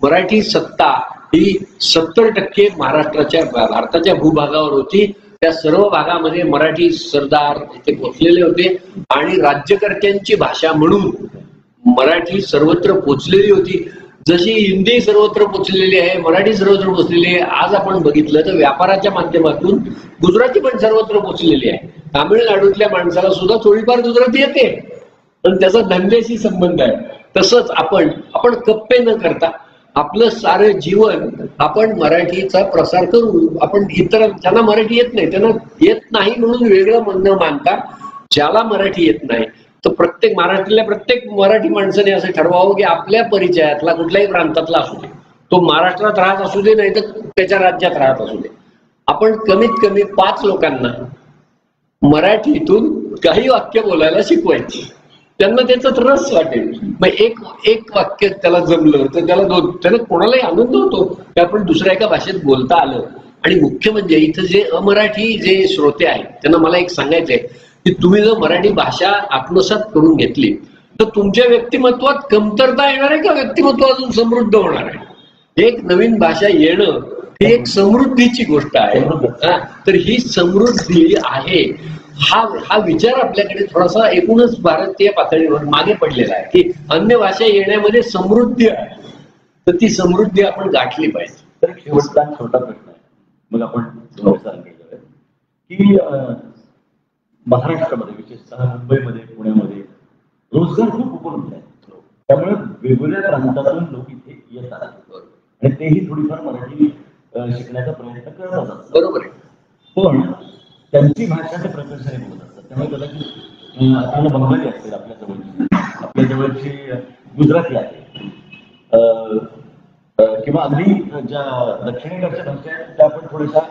मराठी सत्ता ही 70% भारताच्या भूभागावर होती. त्या सर्व भागामध्ये मराठी सरदार इथे पोचलेले होते आणि राज्यकर्त्यांची भाषा म्हणून मराठी सर्वत्र पोचलेली होती. जशी हिंदी सर्वत्र पोचलेली आहे, मराठी सर्वत्र पोचलेली आहे. आज आपण बघितलं तर व्यापाराच्या माध्यमातून गुजराती पण सर्वत्र पोचलेली आहे. तामिळनाडूतल्या माणसाला सुद्धा थोडीफार गुजराती येते, पण त्याचा धंद्याशी संबंध आहे. तसंच आपण कप्पे न करता आपलं सारं जीवन आपण मराठीचा प्रसार करू. आपण इतर ज्यांना मराठी येत नाही त्यांना येत नाही म्हणून वेगळं न मानता, ज्याला मराठी येत नाही तर महाराष्ट्रातल्या प्रत्येक मराठी माणसाने असं ठरवावं की आपल्या परिचयातला कुठल्याही प्रांतातला असू दे, तो महाराष्ट्रात राहत असू दे नाही तर त्याच्या राज्यात राहत असू दे, आपण कमीत कमी 5 लोकांना मराठीतून काही वाक्य बोलायला शिकवायची. त्यांना त्याचाच रस वाटेल. मग एक वाक्य त्याला जमलं तर त्याला कोणालाही आनंद होतो की आपण दुसऱ्या एका भाषेत बोलता आलं. आणि मुख्य म्हणजे इथं जे अमराठी जे श्रोते आहेत त्यांना मला एक सांगायचंय की तुम्ही जर मराठी भाषा आत्मसात करून घेतली तर तुमच्या व्यक्तिमत्वात कमतरता येणार आहे का व्यक्तिमत्व अजून समृद्ध होणार आहे? एक नवीन भाषा येणं ही एक समृद्धीची गोष्ट आहे. तर ही समृद्धी आहे हा विचार आपल्याकडे थोडासा एकूणच भारतीय पातळीवर मागे पडलेला आहे की अन्य भाषा येण्यामध्ये समृद्धी आहे, तर ती समृद्धी आपण गाठली पाहिजे. तर शेवटचा छोटा प्रश्न आहे, मग आपण की महाराष्ट्रामध्ये विशेषतः मुंबईमध्ये पुण्यामध्ये रोजगार खूप उपलब्ध आहे. त्यामुळे वेगवेगळ्या प्रांतातून लोक इथे येतात आणि तेही थोडीफार मराठी शिकण्याचा प्रयत्न करत असतात. बरोबर आहे. पण त्यांची भाषा ते प्रकर्षाने बोलत असतात. त्यामुळे कदाचित आपल्याला बंगाली असेल, आपल्या जवळची गुजराती आहे किंवा अगदी ज्या दक्षिणेकडच्या भाषा आहेत त्या पण थोड्याशा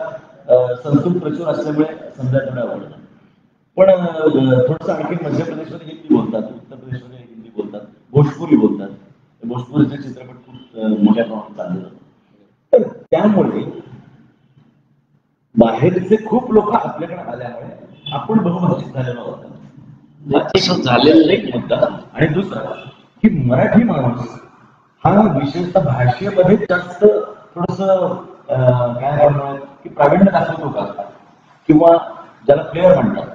संस्कृत प्रचूर असल्यामुळे समजा तेवढ्या आवडतात. पण थोडंसं आणखी मध्य प्रदेशमध्ये हिंदी बोलतात, उत्तर प्रदेशमध्ये हिंदी बोलतात, भोजपुरी बोलतात. भोजपुरीचे चित्रपट खूप मोठ्या प्रमाणात चालले जातात. तर त्यामुळे बाहेरचे खूप लोक आपल्याकडे आल्यामुळे आपण बहुभाषिक झालेलो आहोत. झालेलं नाही मुद्दा. आणि दुसरा की मराठी माणूस हा विशेषतः भाषेमध्ये जास्त थोडस काय म्हणणार की प्रावीण्य दाखवतो का, किंवा ज्याला फ्लेअर म्हणतात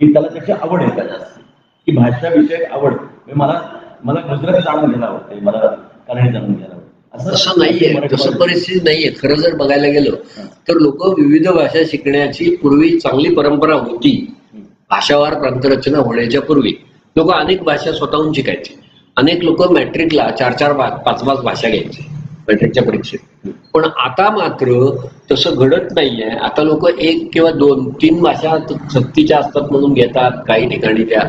की त्याला त्याची आवड आहे का जास्त, की भाषा विषयक आवड. मला गुजराती जाणून घ्यायला आवडते, मला कन्नड जाणून घ्यायला आवडते. असं नाहीये, तसं परिस्थिती नाहीये. खरं जर बघायला गेलं तर लोक विविध भाषा शिकण्याची पूर्वी चांगली परंपरा होती. भाषावार प्रांतरचना होण्याच्या पूर्वी लोक अनेक भाषा स्वतःहून शिकायचे. अनेक लोक मॅट्रिकला 4-4 5-5 भाषा घ्यायचे मॅट्रिकच्या परीक्षेत. पण आता मात्र तसं घडत नाहीये. आता लोक 1 किंवा 2-3 भाषा सक्तीच्या असतात म्हणून घेतात. काही ठिकाणी त्या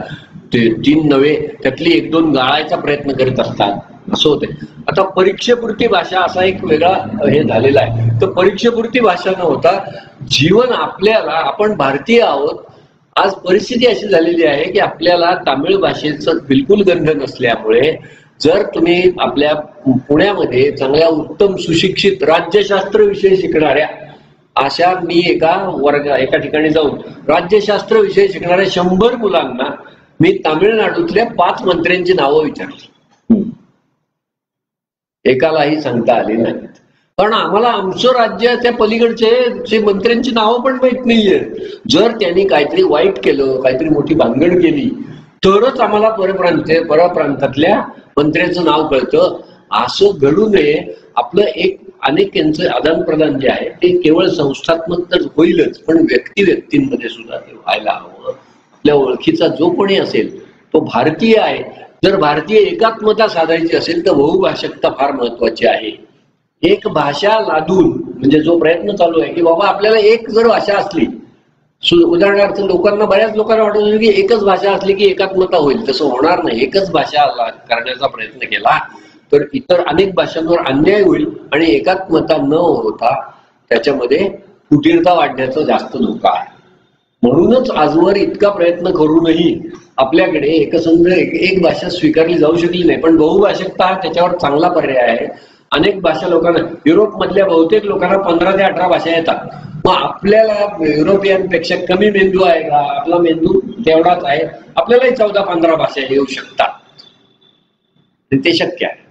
3 नव्हे त्यातली 1-2 गाळायचा प्रयत्न करीत असतात. असं होते. आता परीक्षेपुरती भाषा असा एक वेगळा हे झालेला आहे. तर परीक्षेपुरती भाषा न होता जीवन आपण भारतीय आहोत. आज परिस्थिती अशी झालेली आहे की आपल्याला तामिळ भाषेचं बिलकुल गंध नसल्यामुळे जर तुम्ही आपल्या पुण्यामध्ये चांगल्या उत्तम सुशिक्षित राज्यशास्त्र विषय शिकणाऱ्या अशा मी एका ठिकाणी जाऊन राज्यशास्त्र विषय शिकणाऱ्या 100 मुलांना मी तामिळनाडूतल्या 5 मंत्र्यांची नावं विचारली. एकालाही सांगता आली नाहीत. कारण आम्हाला आमचं राज्य त्या पलीकडचे मंत्र्यांची नावं पण माहित नाहीये. जर त्यांनी काहीतरी वाईट केलं, काहीतरी मोठी भानगड केली, तरच आम्हाला परप्रांतातल्या मंत्र्यांचं नाव कळतं. असं घडू नये. आपलं एक अनेक यांचं आदान प्रदान जे आहे ते केवळ संस्थात्मक तर होईलच, पण व्यक्तिमध्ये सुद्धा ते व्हायला हवं. आपल्या ओळखीचा जो कोणी असेल तो भारतीय आहे. जर भारतीय एकात्मता साधायची असेल तर बहुभाषकता फार महत्वाची आहे. एक भाषा लादून, म्हणजे जो प्रयत्न चालू आहे की बाबा आपल्याला एक जर भाषा असली, उदाहरणार्थ लोकांना, बऱ्याच लोकांना वाटत होतं की एकच भाषा असली की एकात्मता होईल. तसं होणार नाही. एकच भाषा करण्याचा प्रयत्न केला तर इतर अनेक भाषांवर अन्याय होईल आणि एकात्मता न होता त्याच्यामध्ये फुटीरता वाढण्याचा जास्त धोका आहे. म्हणूनच आजवर इतका प्रयत्न करूनही आपल्याकडे एकसंध एक भाषा स्वीकारली जाऊ शकली नाही. पण बहुभाषकता त्याच्यावर चांगला पर्याय आहे. अनेक भाषा लोकांना, युरोपमधल्या बहुतेक लोकांना 15 ते 18 भाषा येतात. मग आपल्याला युरोपियनपेक्षा कमी मेंदू आहे का? आपला मेंदू तेवढाच आहे. आपल्यालाही 14-15 भाषा येऊ शकतात. ते शक्य आहे.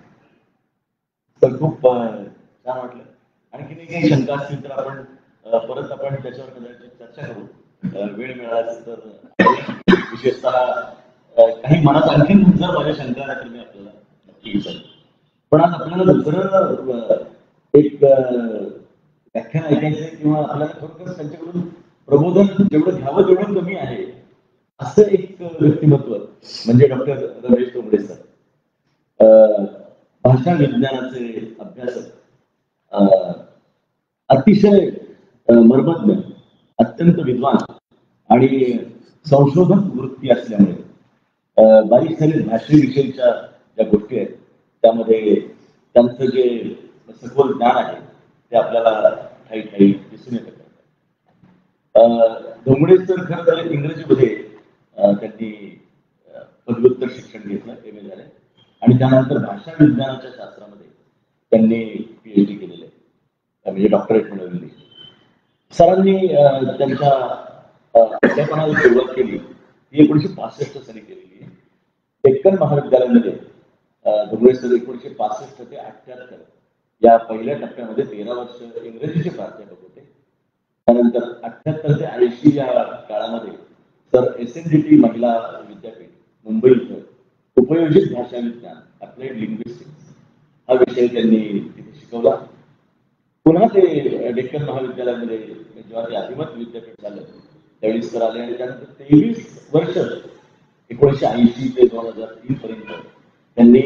तर खूप छान वाटलं. आणखी काही शंका असतील तर आपण परत त्याच्यावर चर्चा करू. वेळ मिळाला तर विशेषतः काही मनात आणखी जर माझ्या शंका तर मी आपल्याला नक्की विचारेन. पण आज आपल्याला दुसरं एक व्याख्यान ऐकायचं किंवा आपल्याला खरोखर त्यांच्याकडून प्रबोधन जेवढं घ्यावं तेवढं कमी आहे असं एक व्यक्तिमत्व म्हणजे डॉक्टर रमेश तोगडे सर. भाषा विज्ञानाचे अभ्यासक, अतिशय मर्मज्ञ, अत्यंत विद्वान आणि संशोधक वृत्ती असल्यामुळे बारीक भाषेविषयीच्या ज्या गोष्टी आहेत त्यामध्ये त्यांचं जे सखोल ज्ञान आहे ते आपल्याला काही काही दिसून येतं. धोंगडे सर खरं तर इंग्रजीमध्ये त्यांनी पदव्युत्तर शिक्षण घेतलं, MA झाले आणि त्यानंतर भाषा विज्ञानाच्या शास्त्रामध्ये त्यांनी PhD केलेलं आहे, म्हणजे डॉक्टरेट मिळवलेली. सरांनी त्यांच्या अध्यापनाला सुरुवात केली ती 1965 साली केलेली आहे. डेक्कन महाविद्यालयामध्ये धोंगडे सर 1965 ते 78 या पहिल्या टप्प्यामध्ये 13 वर्ष इंग्रजीचे प्राध्यापक होते. त्यानंतर 78 ते 80 या काळामध्ये सर SNDT महिला विद्यापीठ मुंबई इथं उपयोजित भाषा विज्ञान, अप्लाइड लिंग्विस्टिक्स हा विषय त्यांनी तिथे शिकवला. पुन्हा ते डेक्कन महाविद्यालयामध्ये जेव्हा ते अधिमत विद्यापीठ झालं त्यावेळी सर आले आणि त्यानंतर 23 वर्ष 1980 ते 2003 पर्यंत त्यांनी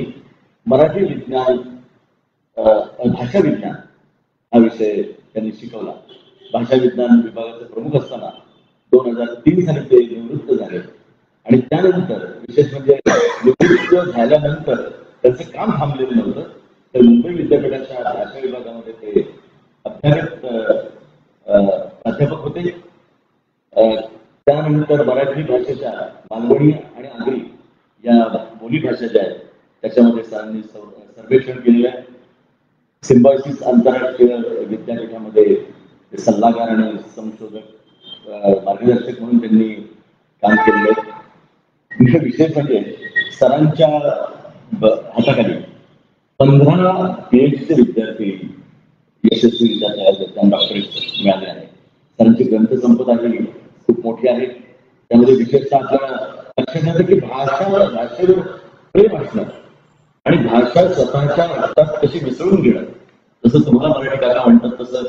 मराठी विज्ञान, भाषा विज्ञान हा विषय त्यांनी शिकवला. भाषा विज्ञान विभागाचे प्रमुख असताना 2003 साली ते निवृत्त झाले आणि त्यानंतर विशेष म्हणजे निवृत्त झाल्यानंतर त्यांचं काम थांबलेलं नव्हतं, तर मुंबई विद्यापीठाच्या भाषा विभागामध्ये ते अभ्यागत प्राध्यापक होते. त्यानंतर मराठी भाषेच्या मालवणी आणि आगरी या बोली भाषा ज्या आहेत त्याच्यामध्ये सरांनी सर्वेक्षण केलेलं आहे. सिम्बायोसिस आंतरराष्ट्रीय विद्यापीठामध्ये सल्लागार आणि संशोधक मार्गदर्शक म्हणून त्यांनी काम केलेलं आहे. विशेष म्हणजे सरांच्या हाताखाली 15 PhD विद्यार्थी यशस्वीरित्या तयार झाले, त्यांना डॉक्टरेट मिळाले आहे. सरांची ग्रंथसंपदा ही खूप मोठी आहे. त्यामध्ये विशेषतः आपल्याला लक्षात येतं की भाषेवर प्रेम असणं आणि भाषा स्वतःच्या रक्तात कशी मिसळून घेणं. जसं तुम्हाला मराठी काका म्हणतात तसं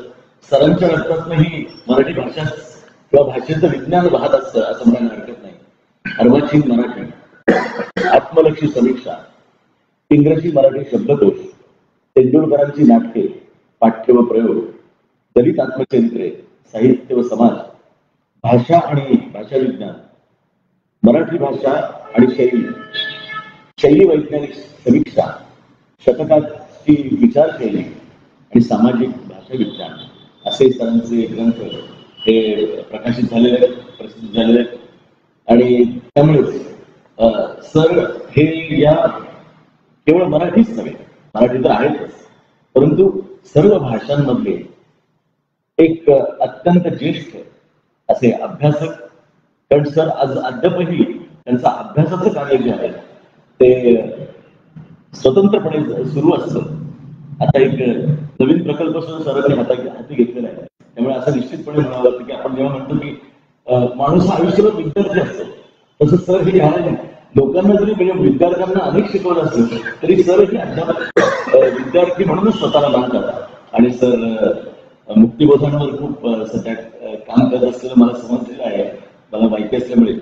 सरांच्या रक्तातही मराठी भाषा किंवा भाषेचं विज्ञान वाहत असतं असं म्हणायला हरकत नाही. अर्वाचीन मराठी, आत्मलक्षी समीक्षा, इंग्रजी मराठी शब्दकोश, तेंडुलकरांची नाटके, पाठ्य व प्रयोग, दलित आत्मचरित्रे, साहित्य व समाज, भाषा आणि भाषा विज्ञान, मराठी भाषा आणि शैली वैज्ञानिक समीक्षा, शतकाची विचारशैली आणि सामाजिक भाषा विज्ञान असे सरांचे ग्रंथ हे प्रकाशित झालेले आहेत, प्रसिद्ध झालेले आहेत. आणि त्यामुळे सर हे या केवळ मराठीच नव्हे, मराठी तर आहेच, परंतु सर्व भाषांमधले एक अत्यंत ज्येष्ठ असे अभ्यासक. कारण सर आज अद्यापही त्यांचं अभ्यासाचं कार्य जे आहे ते स्वतंत्रपणे सुरू असतं. आता एक नवीन प्रकल्प सुद्धा सरांनी हाती घेतलेला आहे. त्यामुळे असं निश्चितपणे म्हणावं लागतं की आपण जेव्हा म्हणतो की माणूस हा आयुष्यभर विद्यार्थी असतो, तसं सर हे ध्यान लोकांना जरी म्हणजे विद्यार्थ्यांना अनेक शिकवलं असलं तरी सर हे अद्याप विद्यार्थी म्हणूनच स्वतःला मानतात. आणि सर मुक्तिबोधांवर खूप सध्या काम करत असलेलं मला समजलेलं आहे, मला माहिती असल्यामुळे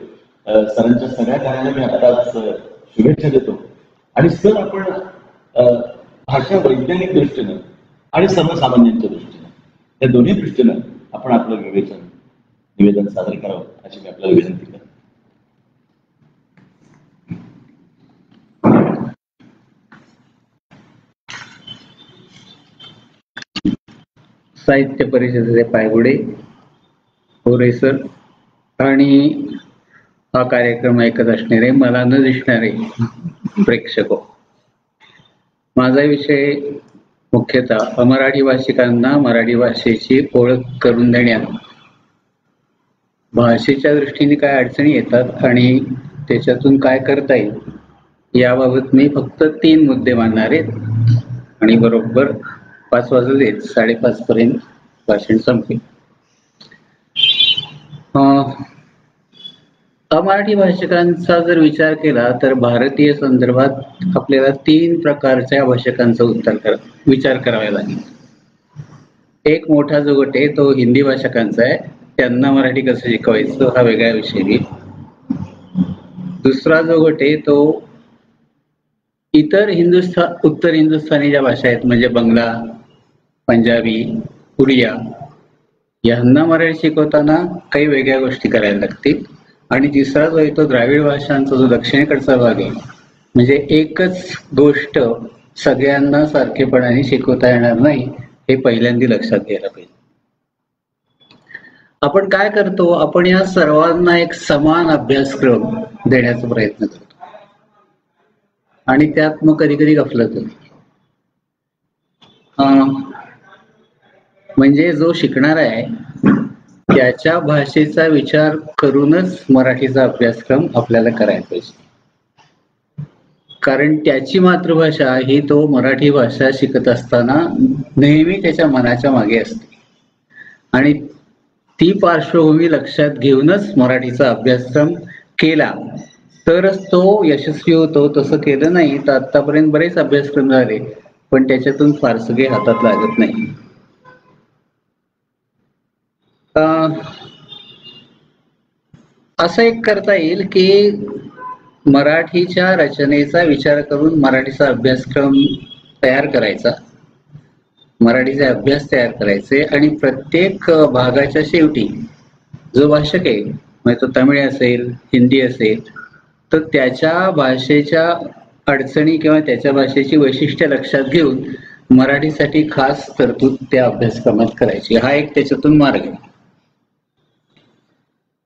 सरांच्या सगळ्या कार्याला मी आताच शुभेच्छा देतो. आणि सर आपण भाषा वैज्ञानिक दृष्टीनं आणि सर्वसामान्यांच्या दृष्टीनं या दोन्ही दृष्टीनं आपण आपलं निवेदन सादर करावं अशी मी आपल्याला विनंती करतो. साहित्य परिषदेचे पायगुडे होरे सर आणि हा कार्यक्रम ऐकत असणारे मला न दिसणारे प्रेक्षक, माझा विषय मुख्यतः मराठी भाषिकांना मराठी भाषेची ओळख करून देण्यात भाषेच्या दृष्टीने काय अडचणी येतात आणि त्याच्यातून काय करता येईल याबाबत मी फक्त 3 मुद्दे मांडणार आहेत आणि बरोबर 5 वाजलेत, 5:30 पर्यंत भाषण संपेल. अमराठी भाषिकांचा जर विचार केला तर भारतीय संदर्भात आपल्याला 3 प्रकारच्या भाषकांचा विचार करावा लागेल. एक मोठा जो गट आहे तो हिंदी भाषकांचा आहे, त्यांना मराठी कसं शिकवायचं हा वेगळा विषय आहे. दुसरा जो गट आहे तो इतर उत्तर हिंदुस्थानी ज्या भाषा आहेत म्हणजे बंगला, पंजाबी, उडिया यांना मराठी शिकवताना काही वेगळ्या गोष्टी करायला लागतील. आणि तिसरा जो आहे तो द्राविड भाषांचा जो दक्षिणेकडचा भाग आहे म्हणजे एकच गोष्ट सगळ्यांना सारखेपणाने शिकवता येणार नाही, हे पहिल्यांदा लक्षात घ्यायला पाहिजे. आपण काय करतो, आपण या सर्वांना एक समान अभ्यासक्रम देण्याचा प्रयत्न करतो आणि त्यात मग कधी कधी गफलत होते. म्हणजे जो शिकणार आहे त्याच्या भाषेचा विचार करूनच मराठीचा अभ्यासक्रम आपल्याला करायला पाहिजे, कारण त्याची मातृभाषा ही तो मराठी भाषा शिकत असताना नेहमी त्याच्या मनाच्या मागे असते आणि ती पार्श्वभूमी लक्षात घेऊनच मराठीचा अभ्यासक्रम केला तरच तो यशस्वी होतो. तसं केलं नाही तर आतापर्यंत बरेच अभ्यासक्रम झाले पण त्याच्यातून फारसं काही हातात लागत नाही. असं एक करता येईल की मराठीच्या रचनेचा विचार करून मराठीचा अभ्यासक्रम तयार करायचा, मराठीचे अभ्यास तयार करायचे आणि प्रत्येक भागाच्या शेवटी जो भाषक आहे म्हणजे तो तमिळ असेल, हिंदी असेल तर त्याच्या भाषेच्या अडचणी किंवा त्याच्या भाषेची वैशिष्ट्य लक्षात घेऊन मराठीसाठी खास तरतूद त्या अभ्यासक्रमात करायची. हा एक त्याच्यातून मार्ग आहे.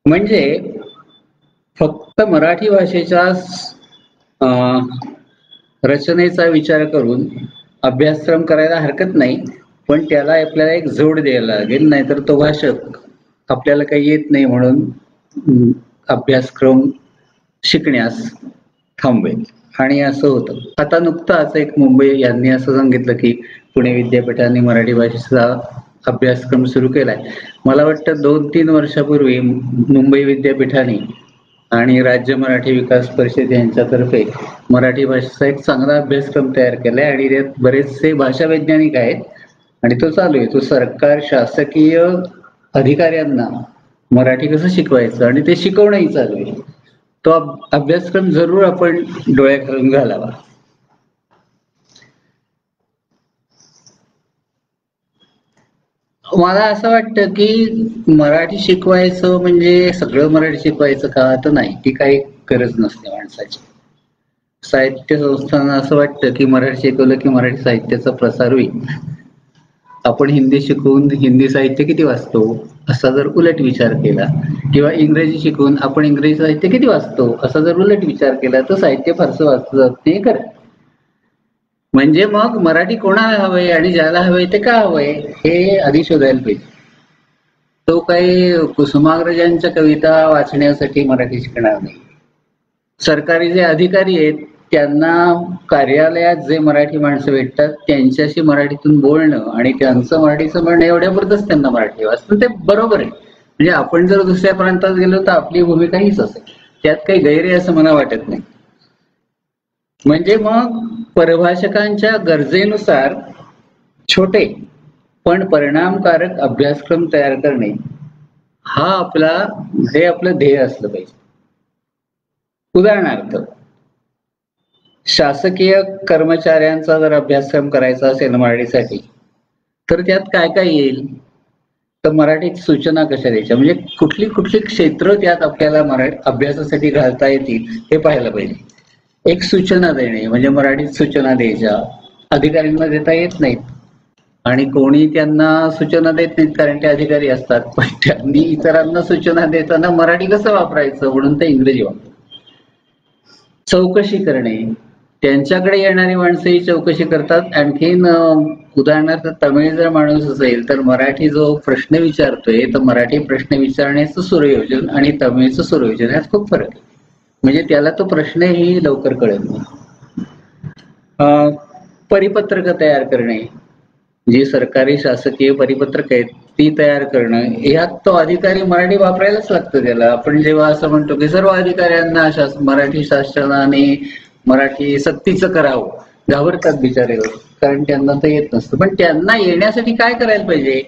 म्हणजे फक्त मराठी भाषेच्या रचनेचा विचार करून अभ्यासक्रम करायला हरकत नाही, पण त्याला आपल्याला एक जोड द्यायला लागेल, नाहीतर तो भाषक आपल्याला काही येत नाही म्हणून अभ्यासक्रम शिकण्यास थांबवेल आणि असं होतं. आता नुकताच एक मुंबई यांनी असं सांगितलं की पुणे विद्यापीठाने मराठी भाषेचा अभ्यासक्रम सुरू केलाय. मला वाटतं 2-3 वर्षापूर्वी मुंबई विद्यापीठाने आणि राज्य मराठी विकास परिषद यांच्यातर्फे मराठी भाषेचा एक चांगला अभ्यासक्रम तयार केलाय आणि त्यात बरेचसे भाषा वैज्ञानिक आहेत आणि तो चालू आहे. तो सरकार शासकीय अधिकाऱ्यांना मराठी कसं शिकवायचं आणि ते शिकवणंही चालू आहे. तो अभ्यासक्रम जरूर आपण डोळ्याखालून घालावा. मला असं वाटतं की मराठी शिकवायचं म्हणजे सगळं मराठी शिकवायचं का, तर नाही, ती काही गरज नसते माणसाची. साहित्य संस्थांना असं वाटतं की मराठी शिकवलं की मराठी साहित्याचा प्रसार होईल. आपण हिंदी शिकवून हिंदी साहित्य किती वाचतो असा जर उलट विचार केला किंवा इंग्रजी शिकवून आपण इंग्रजी साहित्य किती वाचतो असा जर उलट विचार केला तर साहित्य फारसं वाचलं जात नाही खरं. म्हणजे मग मराठी कोणाला हवंय आणि ज्याला हवंय ते का हवंय हे आधी शोधायला पाहिजे. तो काही कुसुमाग्रजांच्या कविता वाचण्यासाठी मराठी शिकणार नाही. सरकारी जे अधिकारी आहेत त्यांना कार्यालयात जे मराठी माणसं भेटतात त्यांच्याशी मराठीतून बोलणं आणि त्यांचं मराठीचं म्हणणं एवढ्यापुरतच त्यांना मराठी वाचतं, ते बरोबर आहे. म्हणजे आपण जर दुसऱ्या प्रांतात गेलो तर आपली भूमिका हीच असेल, त्यात काही गैर आहे असं मला वाटत नाही. म्हणजे मग परभाषकांच्या गरजेनुसार छोटे पण परिणामकारक अभ्यासक्रम तयार करणे हे आपलं ध्येय असलं पाहिजे. उदाहरणार्थ, शासकीय कर्मचाऱ्यांचा जर अभ्यासक्रम करायचा असेल मराठीसाठी तर त्यात काय काय येईल, तर मराठीत सूचना कशा द्यायच्या, म्हणजे कुठली कुठली क्षेत्र त्यात आपल्याला अभ्यासासाठी घालता येतील हे पाहायला पाहिजे. एक सूचना देणे म्हणजे मराठीत सूचना द्यायच्या अधिकाऱ्यांना देता येत नाहीत आणि कोणी त्यांना सूचना देत नाहीत कारण ते अधिकारी असतात, पण त्यांनी इतरांना सूचना देताना मराठी कसं वापरायचं म्हणून ते इंग्रजी वापरतात. चौकशी करणे, त्यांच्याकडे येणारी माणसं ही चौकशी करतात. आणखीन उदाहरणार्थ तमिळ जर माणूस असेल तर मराठी जो प्रश्न विचारतोय तर मराठी प्रश्न विचारण्याचं सूर्ययोजन आणि तमिळचं सूर्ययोजन यात खूप फरक आहे, म्हणजे त्याला तो प्रश्नही लवकर कळत नाही. परिपत्रक तयार करणे, जी सरकारी शासकीय परिपत्रक आहेत ती तयार करणं, यात तो अधिकारी मराठी वापरायलाच लागतं त्याला. आपण जेव्हा असं म्हणतो की सर्व अधिकाऱ्यांना मराठी शासनाने मराठी सक्तीचं करावं, घाबरतात बिचारे कारण त्यांना तर येत नसतं. पण त्यांना येण्यासाठी काय करायला पाहिजे,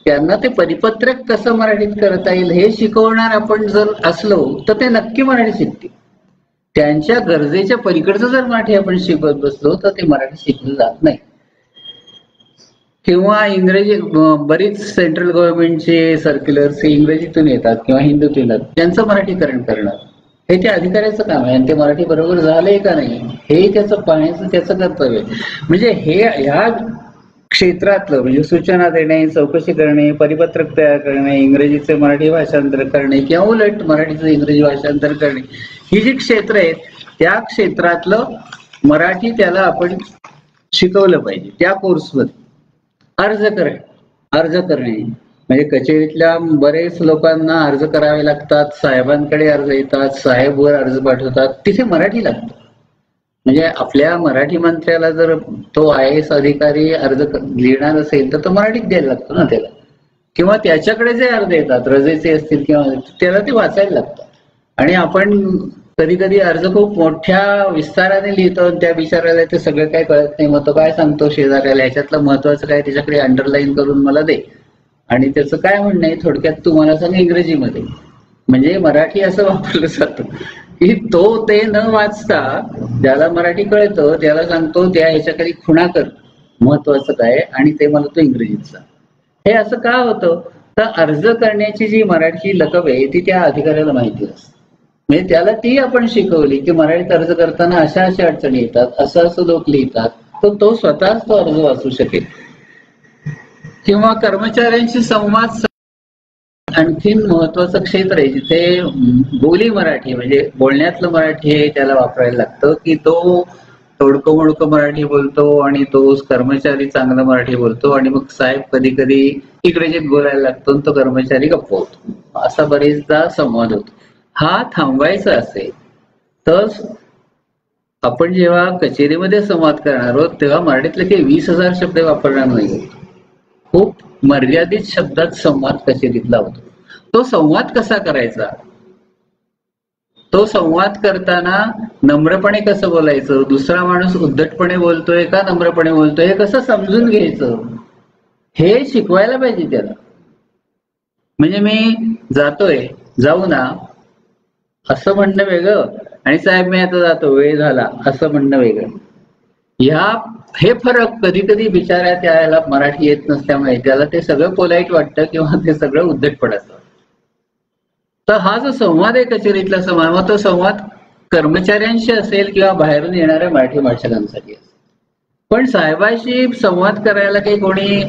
त्यांना ते परिपत्रक कसं मराठीत करता येईल हे शिकवणार आपण जर असलो तर ते नक्की मराठी शिकतील. त्यांच्या गरजेच्या पलीकडचं जर मराठी आपण शिकवत बसलो तर ते मराठी शिकलं जात नाही. किंवा इंग्रजी, बरीच सेंट्रल गव्हर्नमेंटचे सर्क्युलर्स इंग्रजीतून येतात किंवा हिंदीतून येतात, त्यांचं मराठीकरण करणं हे त्या अधिकाऱ्याचं काम आहे आणि ते मराठी बरोबर झालंय का नाही हे त्याचं पाहण्याचं त्याचं कर्तव्य आहे. म्हणजे ह्या क्षेत्रातलं म्हणजे सूचना देणे, चौकशी करणे, परिपत्रक तयार करणे, इंग्रजीचे मराठी भाषांतर करणे किंवा उलट मराठीचं इंग्रजी भाषांतर करणे, ही जी क्षेत्र आहेत त्या क्षेत्रातलं मराठी त्याला आपण शिकवलं पाहिजे. त्या कोर्समध्ये अर्ज करणे म्हणजे कचेरीतल्या बरेच लोकांना अर्ज करावे लागतात, साहेबांकडे अर्ज येतात, साहेब वर अर्ज पाठवतात, तिथे मराठी लागतं. म्हणजे आपल्या मराठी मंत्र्याला जर तो IAS अधिकारी अर्ज लिहिणार असेल तर तो मराठीत द्यायला लागतो ना त्याला, किंवा त्याच्याकडे जे अर्ज येतात रजेचे असतील किंवा त्याला ते वाचायला लागतं. आणि आपण कधी कधी अर्ज खूप मोठ्या विस्ताराने लिहितो आणि त्या बिचारायला ते सगळं काय कळत नाही, मग तो काय सांगतो शेजाऱ्याला ह्याच्यातलं महत्वाचं काय त्याच्याकडे अंडरलाईन करून मला दे, आणि त्याचं काय म्हणणं आहे थोडक्यात तू मला सांग इंग्रजीमध्ये. म्हणजे मराठी असं वापरलं जातं की तो ते न वाचता ज्याला मराठी कळतं त्याला सांगतो त्या ह्याच्याखाली खुणा कर महत्वाचं काय आणि ते मला तो इंग्रजीत सांग. हे असं का होतं, तर अर्ज करण्याची जी मराठी लकब आहे ती त्या अधिकाऱ्याला माहिती असते. म्हणजे त्याला ती आपण शिकवली की मराठीत अर्ज करताना अशा अशा अडचणी येतात, असं असं लोक लिहितात, तर तो स्वतःच तो अर्ज वाचू शकेल. किंवा कर्मचाऱ्यांशी संवाद, आणखीन महत्वाचं क्षेत्र आहे जिथे बोली मराठी म्हणजे बोलण्यातलं मराठी हे त्याला वापरायला लागतं की तो तोडकं मोडकं मराठी बोलतो आणि तो कर्मचारी चांगलं मराठी बोलतो आणि मग साहेब कधी कधी इंग्रजीत बोलायला लागतो तो कर्मचारी गप्प होतो, असा बरेचदा संवाद होतो. हा थांबवायचा असेल तर आपण जेव्हा कचेरीमध्ये संवाद करणार आहोत तेव्हा मराठीतले काही 20,000 शब्द वापरणार नाही, खूप मर्यादित शब्दात संवाद कचेरीतला होतो. तो संवाद कसा करायचा, तो संवाद करताना नम्रपणे कसं बोलायचं, दुसरा माणूस उद्धटपणे बोलतोय का नम्रपणे बोलतोय हे कसं समजून घ्यायचं हे शिकवायला पाहिजे त्याला. म्हणजे मी जातोय जाऊ ना असं म्हणणं वेगळं आणि साहेब मी आता जातो वेळ झाला असं म्हणणं वेगळं. हे फरक कधी कधी बिचाऱ्या त्याला मराठी येत नसल्यामुळे त्याला ते सगळं पोलाईट वाटतं किंवा ते सगळं उद्धटपण असतं. तर हा जो संवाद आहे कचेरीतला संवाद, मग तो संवाद कर्मचाऱ्यांशी असेल किंवा बाहेरून येणाऱ्या मराठी भाषकांसाठी असेल. पण साहेबाशी संवाद करायला काही कोणी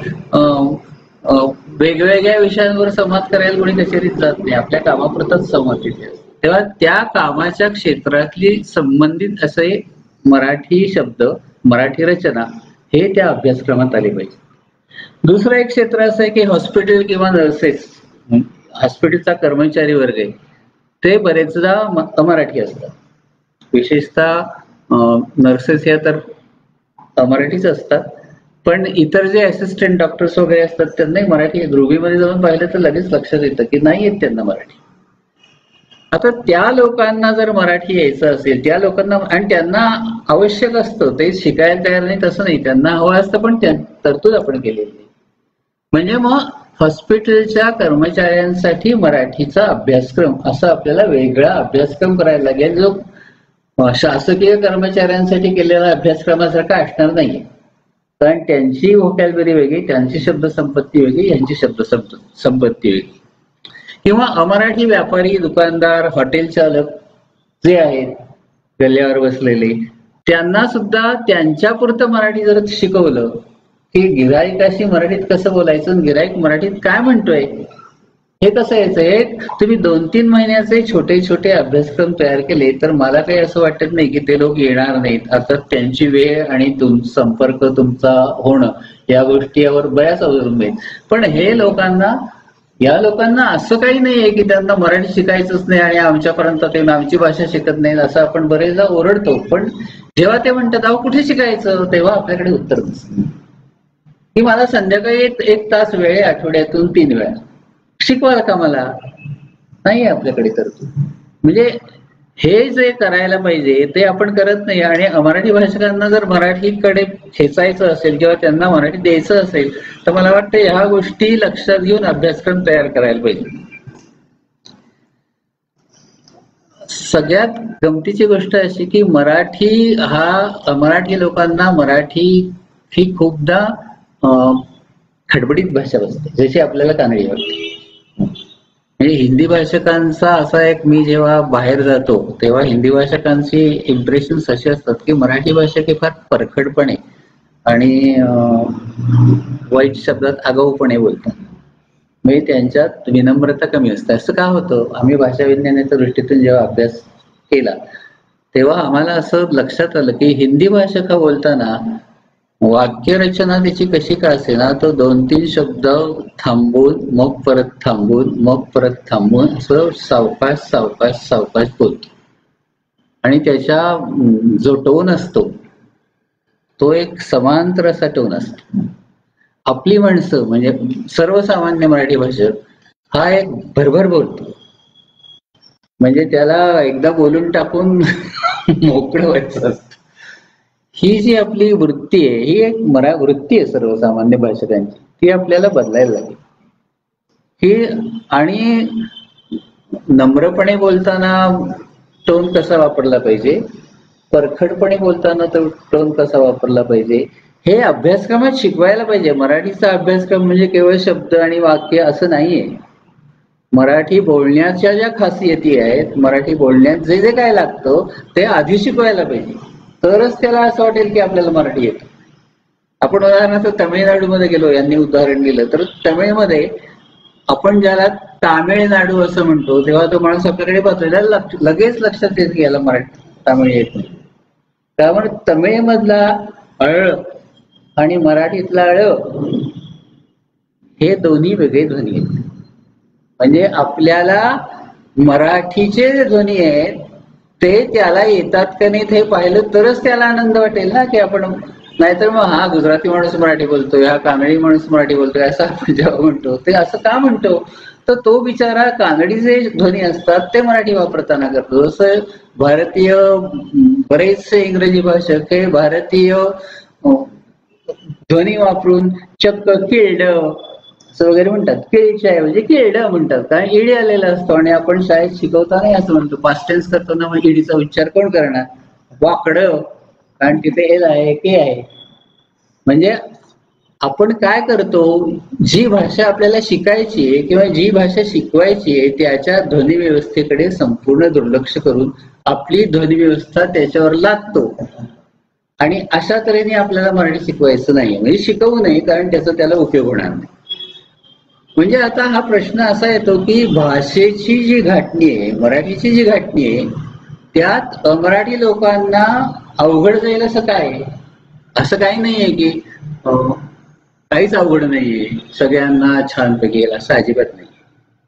वेगवेगळ्या विषयांवर संवाद करायला कोणी कचेरीत जात नाही, आपल्या कामापुरताच संवाद तिथे असतो. तेव्हा त्या कामाच्या क्षेत्रातली संबंधित असे मराठी शब्द, मराठी रचना हे त्या अभ्यासक्रमात आले पाहिजे. दुसरं एक क्षेत्र असं आहे की हॉस्पिटल किंवा नर्सेस, हॉस्पिटलचा कर्मचारी वर्ग आहे ते बरेचदा अमराठी असतात. विशेषतः नर्सेस ह्या तर मराठीच असतात, पण इतर जे असिस्टंट डॉक्टर्स वगैरे असतात त्यांनाही मराठी, गृहीमध्ये जाऊन पाहिलं तर लगेच लक्षात येतं की नाही येत त्यांना मराठी. आता त्या लोकांना जर मराठी यायचं असेल, त्या लोकांना, आणि त्यांना आवश्यक असतं, ते शिकायला तयार नाही तसं नाही, त्यांना हवं असतं, पण तरतूद आपण केलेली नाही. म्हणजे मग हॉस्पिटलच्या कर्मचाऱ्यांसाठी मराठीचा अभ्यासक्रम असा आपल्याला वेगळा अभ्यासक्रम करायला लागेल, जो शासकीय कर्मचाऱ्यांसाठी केलेला अभ्यासक्रमासारखा असणार नाहीये. कारण त्यांची व्होकॅब्युलरी वेगळी, त्यांची शब्दसंपत्ती वेगळी, यांची शब्दसंपत्ती वेगळी. किंवा अमराठी व्यापारी, दुकानदार, हॉटेल चालक जे आहेत गल्ल्यावर बसलेले, त्यांना सुद्धा त्यांच्यापुरतं मराठी जर शिकवलं की गिऱ्हाईकाशी मराठीत कसं बोलायचं, गिऱ्हाईक मराठीत काय म्हणतोय हे कसं यायचं, हे तुम्ही 2-3 महिन्याचे छोटे छोटे अभ्यासक्रम तयार केले तर मला काही असं वाटत नाही की ते लोक येणार नाहीत. अर्थात त्यांची वेळ आणि संपर्क तुमचा होणं या गोष्टी यावर बऱ्याच अवलंबून. पण हे या लोकांना असं काही नाहीये की त्यांना मराठी शिकायचंच नाही आणि आमच्यापर्यंत ते आमची भाषा शिकत नाहीत असं आपण बरेचदा ओरडतो. पण जेव्हा ते म्हणतात अहो कुठे शिकायचं, तेव्हा आपल्याकडे उत्तर नसतं की मला संध्याकाळी 1 तास वेळ आहे आठवड्यातून 3 वेळा, शिकवाल का मला, नाही आपल्याकडे तरतूद. म्हणजे हे जे करायला पाहिजे ते आपण करत नाही. आणि मराठी भाषकांना जर मराठीकडे खेचायचं असेल किंवा त्यांना मराठी द्यायचं असेल तर मला वाटतं ह्या गोष्टी लक्षात घेऊन अभ्यासक्रम तयार करायला पाहिजे. सगळ्यात गमतीची गोष्ट अशी की मराठी लोकांना मराठी ही खूपदा खडबडीत भाषा बसते, जशी आपल्याला कानडी वाटते. म्हणजे हिंदी भाषकांचा असा एक, मी जेव्हा बाहेर जातो तेव्हा हिंदी भाषकांची इम्प्रेशन्स अशी असतात की मराठी भाषक हे फार परखडपणे आणि वाईट शब्दात आगाऊपणे बोलतात. म्हणजे त्यांच्यात विनम्रता कमी असते. असं का होतं, आम्ही भाषा विज्ञानाच्या दृष्टीतून जेव्हा अभ्यास केला तेव्हा आम्हाला असं लक्षात आलं की हिंदी भाषा का बोलताना वाक्यरचना त्याची कशी का असे ना, तो 2-3 शब्द थांबून मग परत थांबून मग परत थांबून असं सावकाश सावकाश सावकाश बोलतो. आणि त्याच्या जो टोन असतो तो एक समांतर असा टोन असतो. आपली माणसं म्हणजे सर्वसामान्य मराठी भाषक हा एक भरभर बोलतो, म्हणजे त्याला एकदा बोलून टाकून मोकळं व्हायचं असतं. ही जी आपली वृत्ती आहे ही एक वृत्ती आहे सर्वसामान्य भाषकांची, ती आपल्याला बदलायला लागेल. ही आणि नम्रपणे बोलताना टोन कसा वापरला पाहिजे, परखडपणे बोलताना तो टोन कसा वापरला पाहिजे, हे अभ्यासक्रमात शिकवायला पाहिजे. मराठीचा अभ्यासक्रम म्हणजे केवळ शब्द आणि वाक्य असं नाहीये. मराठी बोलण्याच्या ज्या खासियती आहेत, मराठी बोलण्यात जे जे काय लागतं ते आधी शिकवायला पाहिजे, तरच त्याला असं वाटेल की आपल्याला मराठी येतं. आपण उदाहरणार्थ तामिळनाडूमध्ये गेलो, यांनी उदाहरण दिलं तर तमिळमध्ये आपण ज्याला तामिळनाडू असं म्हणतो तेव्हा तो माणूस आपल्याकडे पाहतो, त्याला लगेच लक्षात येत की याला मराठी तामिळ येत नाही. त्यामुळे तमिळमधला अळ आणि मराठीतला अळ हे दोन्ही वेगळे ध्वनी आहेत. म्हणजे आपल्याला मराठीचे जे ध्वनी आहेत ते त्याला येतात का नाहीत हे पाहिलं तरच त्याला आनंद वाटेल ना की आपण, नाहीतर मग हा गुजराती माणूस मराठी बोलतोय, हा कानडी माणूस मराठी बोलतोय असं आपण जेव्हा म्हणतो ते असं का म्हणतो, तर तो बिचारा कानडी जे ध्वनी असतात ते मराठी वापरताना करतो. जसं भारतीय बरेचसे इंग्रजी भाषक हे भारतीय ध्वनी वापरून चक्क किल्ड असं वगैरे म्हणतात, केळीच्या ऐवजी केळड म्हणतात, कारण ईडी आलेला असतो. आणि आपण शाळेत शिकवताना असं म्हणतो, पास्ट टेन्स करताना मग ईडीचा उच्चार कोण करणार, वाकडं, कारण तिथे एल आहे के आहे. म्हणजे आपण काय करतो, जी भाषा आपल्याला शिकायची आहे किंवा जी भाषा शिकवायची आहे त्याच्या ध्वनी व्यवस्थेकडे संपूर्ण दुर्लक्ष करून आपली ध्वनी व्यवस्था त्याच्यावर लादतो. आणि अशा तऱ्हेने आपल्याला मराठी शिकवायचं नाही, म्हणजे शिकवू नये, कारण त्याचा त्याला उपयोग होणार नाही. म्हणजे आता हा प्रश्न असा येतो की भाषेची जी घाटणी आहे, मराठीची जी घाटणी आहे, त्यात अमराठी लोकांना अवघड जाईल असं काय, असं काही नाहीये की काहीच अवघड नाहीये, सगळ्यांना छानपैकी येईल असं अजिबात नाही,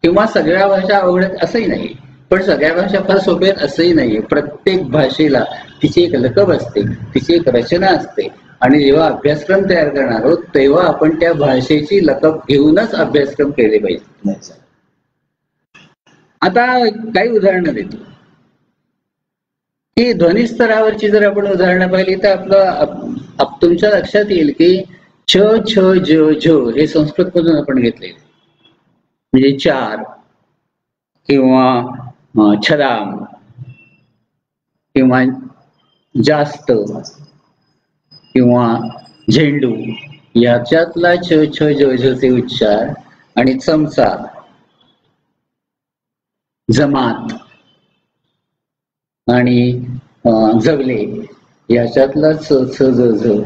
किंवा सगळ्या भाषा अवघड असंही नाही. पण सगळ्या भाषा फार सोप्या आहेत असंही नाहीये. प्रत्येक भाषेला तिची एक लकब असते, तिची एक रचना असते, आणि जेव्हा अभ्यासक्रम तयार करणार आहोत तेव्हा आपण त्या भाषेची लकब घेऊनच अभ्यासक्रम केले पाहिजे. आता काही उदाहरणं देतो की ध्वनी स्तरावरची जर आपण उदाहरणं पाहिली तर तुमच्या लक्षात येईल की छ छ ज झ हे संस्कृत मधून आपण घेतले, म्हणजे चार किंवा छदाम किंवा जास्त किंवा झेंडू याच्यातला छ छ ज झचे उच्चार, आणि चमचा, जमात आणि जगले याच्यातला च छ ज झ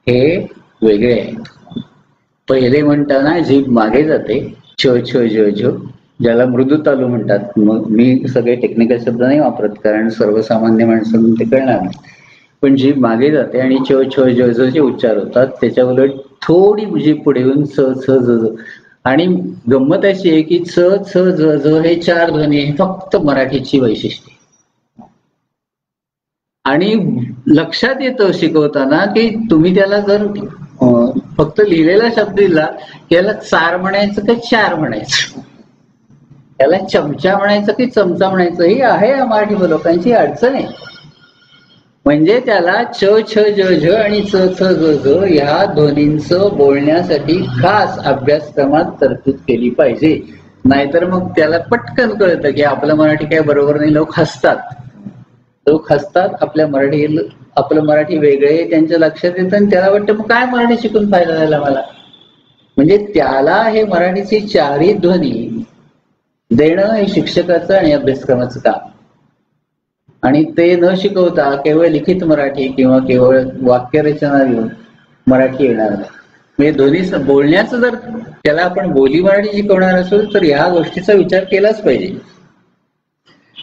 हे वेगळे आहेत. पहिले म्हणताना जीभ मागे जाते, छ छ ज झ, ज्याला मृदू तालू म्हणतात. मग मी सगळे टेक्निकल शब्द नाही वापरत कारण सर्वसामान्य माणसांना ते कळणार नाही, पण जीभ मागे जाते आणि छ छ ज झ चे उच्चार होतात. त्याच्या उलट थोडी जीभ पुढे येऊन च छ ज झ, आणि गंमत अशी आहे की च छ ज झ हे चार ध्वनी हे फक्त मराठीची वैशिष्ट्ये. आणि लक्षात येतं शिकवताना की तुम्ही त्याला जर फक्त लिहिलेला शब्द दिला याला चार म्हणायचं की चार म्हणायचं, याला चमचा म्हणायचं की चमचा म्हणायचं, ही आहे मराठी लोकांची अडचण आहे. म्हणजे त्याला च छ ज झ आणि च छ ज झ ह्या ध्वनींचं बोलण्यासाठी खास अभ्यासक्रमात तरतूद केली पाहिजे. नाहीतर मग त्याला पटकन कळतं की आपलं मराठी काय बरोबर नाही. लोक हसतात आपलं मराठी वेगळे त्यांच्या लक्षात येतं आणि त्याला वाटतं मग काय मराठी शिकून फायदा झाला मला. म्हणजे त्याला हे मराठीची चारही ध्वनी देणं हे शिक्षकाचं आणि अभ्यासक्रमाचं काम. आणि ते न शिकवता केवळ लिखित मराठी किंवा केवळ वाक्यरचना घेऊन मराठी येणार नाही. म्हणजे दोन्ही बोलण्याचं जर त्याला आपण बोली मराठी शिकवणार असेल तर ह्या गोष्टीचा विचार केलाच पाहिजे.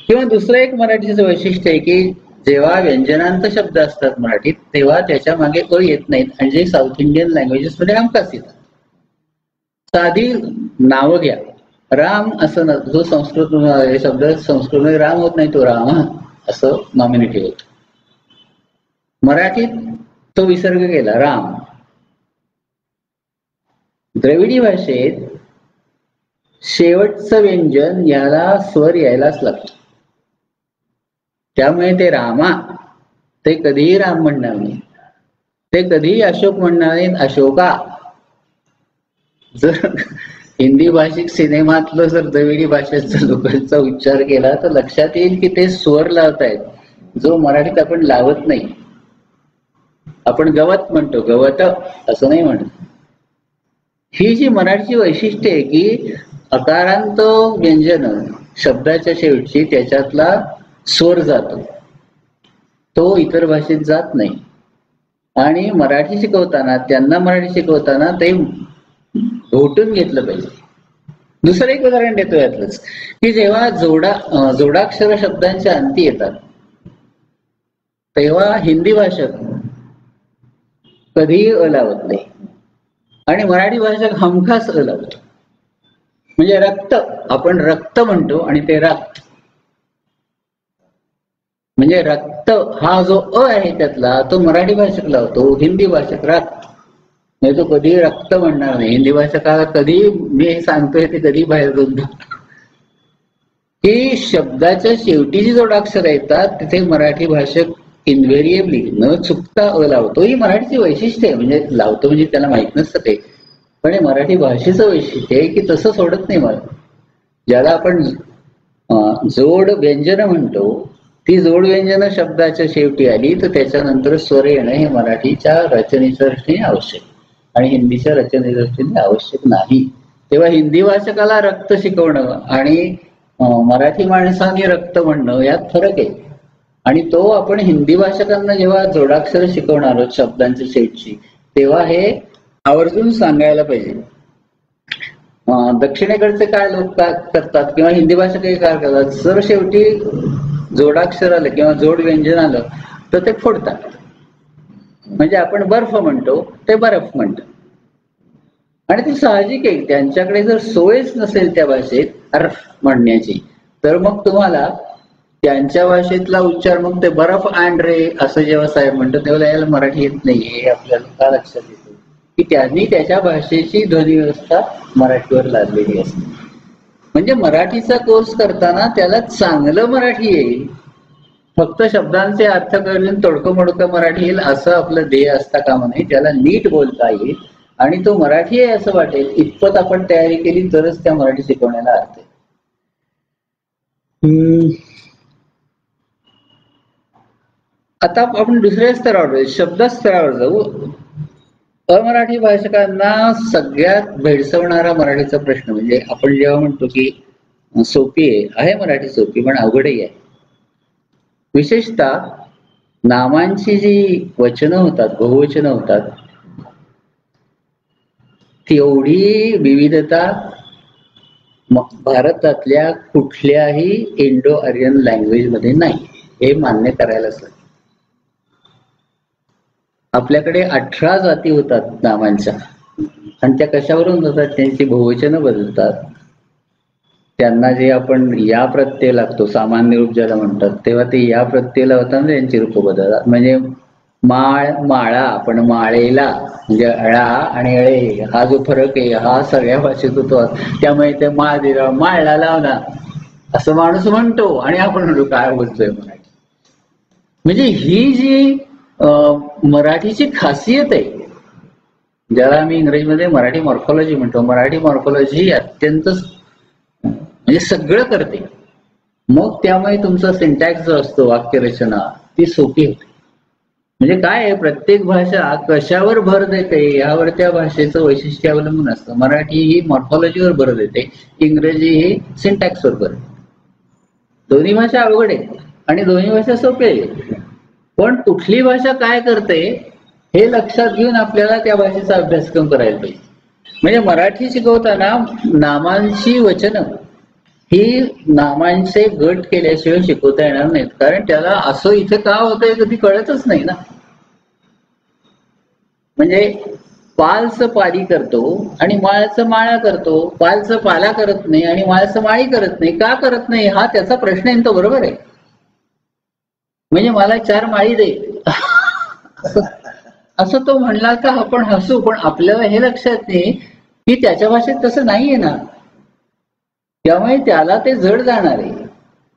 किंवा दुसरं एक मराठीचं वैशिष्ट्य आहे की जेव्हा व्यंजनांत शब्द असतात मराठीत तेव्हा त्याच्या मागे अ येत नाहीत, आणि जे साऊथ इंडियन लँग्वेजेस मध्ये हमखास येतात. साधी नावं घ्या, राम असं जो संस्कृत शब्द संस्कृतमध्ये राम होत नाही, तो राम असं नॉमिनेटिव्ह होत. मराठीत तो विसर्ग केला राम. द्रविडी भाषेत शेवटचं व्यंजन याला स्वर यायलाच लागतो. त्यामुळे ते रामा ते कधीही राम म्हणणार नाही, ते कधीही अशोक म्हणणार नाहीत अशोका. जर हिंदी भाषिक सिनेमातलं जर द्रविडी भाषेचा लोकांचा उच्चार केला तर लक्षात येईल की ते स्वर लावतायत जो मराठीत आपण लावत नाही. आपण गवत म्हणतो, गवत असं नाही म्हणत. ही जी मराठीची वैशिष्ट्य आहे की अकारांत व्यंजन शब्दाच्या शेवटची त्याच्यातला स्वर जातो, तो इतर भाषेत जात नाही. आणि मराठी शिकवताना त्यांना मराठी शिकवताना ते घोटून घेतलं पाहिजे. दुसरं एक उदाहरण देतो यातलंच की जेव्हा जोडाक्षर शब्दांच्या अंती येतात तेव्हा हिंदी भाषक कधीही अ लावत नाही आणि मराठी भाषक हमखास अ लावतो. म्हणजे रक्त आपण रक्त म्हणतो आणि ते रक्त, म्हणजे रक्त हा जो अ आहे त्यातला तो मराठी भाषक लावतो, हिंदी भाषक रक्त नाही तो कधी रक्त म्हणणार नाही. हिंदी भाषकाला कधी मी हे सांगतोय ते कधी बाहेर जाऊन की शब्दाच्या शेवटी जी जोडाक्षर येतात तिथे मराठी भाषक इन्व्हेरिएबली न चुकता अ लावतो. ही मराठीची वैशिष्ट्य आहे. म्हणजे लावतो म्हणजे त्याला माहित नसतं ते, पण हे मराठी भाषेचं वैशिष्ट्य आहे की तसं सोडत नाही मला. ज्याला आपण जोड व्यंजन म्हणतो ती जोड व्यंजन शब्दाच्या शेवटी आली तर त्याच्यानंतर स्वर येणं हे मराठीच्या रचनेच्या दृष्टीने आवश्यक आणि हिंदीच्या रचनेच्या दृष्टीने आवश्यक नाही. तेव्हा हिंदी भाषकाला रक्त शिकवणं आणि मराठी माणसाने रक्त म्हणणं यात फरक आहे. आणि तो आपण हिंदी भाषकांना जेव्हा जोडाक्षर शिकवणार आहोत शब्दांच्या शेवटची तेव्हा हे आवर्जून सांगायला पाहिजे. दक्षिणेकडचे काय लोक काय करतात किंवा हिंदी भाषक काय करतात, जर शेवटी जोडाक्षर आलं किंवा जोड व्यंजन आलं तर ते फोडतात. म्हणजे आपण बर्फ म्हणतो ते बर्फ म्हणतात आणि ते साहजिक आहे. त्यांच्याकडे जर सोयच नसेल त्या भाषेत अर्फ म्हणण्याची तर मग तुम्हाला त्यांच्या भाषेतला उच्चार, मग ते बर्फ आण रे असं जेव्हा साहेब म्हणतो तेव्हा याला मराठी येत नाही, हे आपल्याला का लक्षात येतं की त्यांनी त्याच्या भाषेची ध्वनी व्यवस्था मराठीवर लादलेली असते. म्हणजे मराठीचा कोर्स करताना त्याला चांगलं मराठी येईल, फक्त शब्दांचे अर्थ करून तोडकं मोडकं मराठी येईल असं आपलं ध्येय असता कामा नये. त्याला नीट बोलता येईल आणि तो मराठी आहे असं वाटेल इतपत आपण तयारी केली तरच त्या मराठी शिकवण्याला अर्थ आहे. आता आपण दुसऱ्या स्तरावर शब्दस्तरावर जाऊ. अमराठी भाषकांना सगळ्यात भेडसवणारा मराठीचा प्रश्न म्हणजे आपण जेव्हा म्हणतो की सोपी आहे मराठी, सोपी पण अवघडही आहे. विशेषतः नामांची जी वचनं होतात, बहुवचनं होतात, तेवढी विविधता भारतातल्या कुठल्याही इंडो आर्यन लँग्वेज मध्ये नाही, हे मान्य करायलाच लागेल. आपल्याकडे 18 जाती होतात नामांच्या, आणि त्या कशावरून होतात? त्यांची बहुवचनं बदलतात. त्यांना जे आपण या प्रत्यय लागतो, सामान्य रूप ज्याला म्हणतात, तेव्हा ते या प्रत्ययाला होतात, त्यांची रूप बदलतात. म्हणजे माळ, माळा, आपण माळेला म्हणजे अळा आणि अळे हा जो फरक आहे हा सगळ्या भाषेत होतो. त्यामुळे ते माळ दिला, माळला लावला असं माणूस म्हणतो आणि आपण म्हणतो काय बोलतोय मराठी. म्हणजे ही जी मराठीची खासियत आहे, ज्याला आम्ही इंग्रजीमध्ये मराठी मॉर्फॉलॉजी म्हणतो. मराठी मॉर्फॉलॉजी अत्यंत म्हणजे सगळं करते. मग त्यामुळे तुमचा सिंटॅक्स जो असतो, वाक्यरचना ती सोपी होते. म्हणजे काय आहे, प्रत्येक भाषा कशावर भर देते यावर त्या भाषेचं वैशिष्ट्य अवलंबून असतं. मराठी ही मॉर्फॉलॉजीवर भर देते, इंग्रजी ही सिंटॅक्सवर भर देते. दोन्ही भाषा अवघड आहे आणि दोन्ही भाषा सोपे आहे. पण कुठली भाषा काय करते हे लक्षात घेऊन आपल्याला त्या भाषेचा अभ्यासक्रम करायला पाहिजे. म्हणजे मराठी शिकवताना नामांची वचनं ही नामांचे गट केल्याशिवाय शिकवता येणार नाहीत, कारण त्याला असं इथे का होतंय कधी कळतच नाही ना. म्हणजे पालचं पाली करतो आणि माळचं माळा करतो, पालचं पाला करत नाही आणि माळचं माळी करत नाही. का करत नाही हा त्याचा प्रश्न आहे, तो बरोबर आहे. म्हणजे मला 4 माळी दे असं तो म्हणला का आपण हसू, पण आपल्याला हे लक्षात नाही की त्याच्या भाषेत तसं नाहीये ना. त्यामुळे त्याला ते जड जाणार आहे.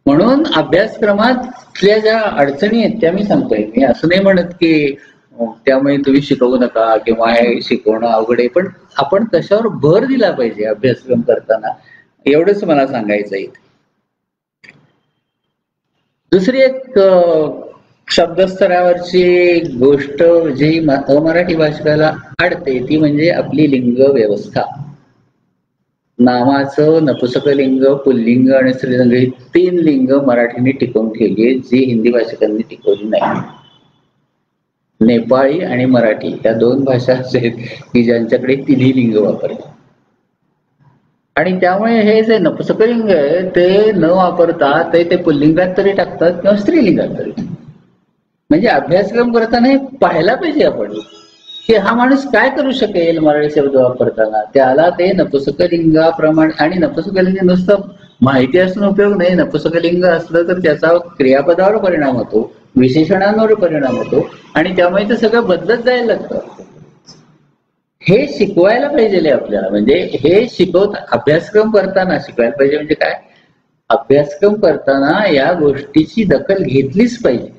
म्हणून अभ्यासक्रमातल्या ज्या अडचणी आहेत त्या मी सांगतोय. मी असं नाही म्हणत की त्यामुळे तुम्ही शिकवू नका किंवा हे शिकवणं अवघड आहे, पण आपण कशावर भर दिला पाहिजे अभ्यासक्रम करताना, एवढंच मला सांगायचं आहे. दुसरी एक शब्दस्तरावरची गोष्ट जी अमराठी भाषकाला अडते ती म्हणजे आपली लिंग व्यवस्था. नामाचं नपुसकलिंग, पुल्लिंग आणि स्त्रीलिंग ही 3 लिंग मराठीने टिकवून ठेवली आहे, जी हिंदी भाषकांनी टिकवली नाही. नेपाळी आणि मराठी या 2 भाषा आहेत की ज्यांच्याकडे 3 लिंग वापरतात. आणि त्यामुळे हे जे नपुसकलिंग आहे ते न वापरता ते पुल्लिंगात तरी टाकतात किंवा स्त्रीलिंगात तरी. म्हणजे अभ्यासक्रम करताना हे पाहायला पाहिजे आपण की हा माणूस काय करू शकेल मराठी शब्द वापरताना. त्याला ते नपुसकलिंगाप्रमाणे, आणि नपुसकलिंग नुसतं माहिती असून उपयोग नाही. नपुसकलिंग असलं तर त्याचा क्रियापदावर परिणाम होतो, विशेषणांवर परिणाम होतो आणि त्यामुळे ते सगळं बदलत जायला लागतं. हे शिकवायला पाहिजे आपल्याला. म्हणजे हे अभ्यासक्रम करताना शिकवायला पाहिजे. म्हणजे काय, अभ्यासक्रम करताना या गोष्टीची दखल घेतलीच पाहिजे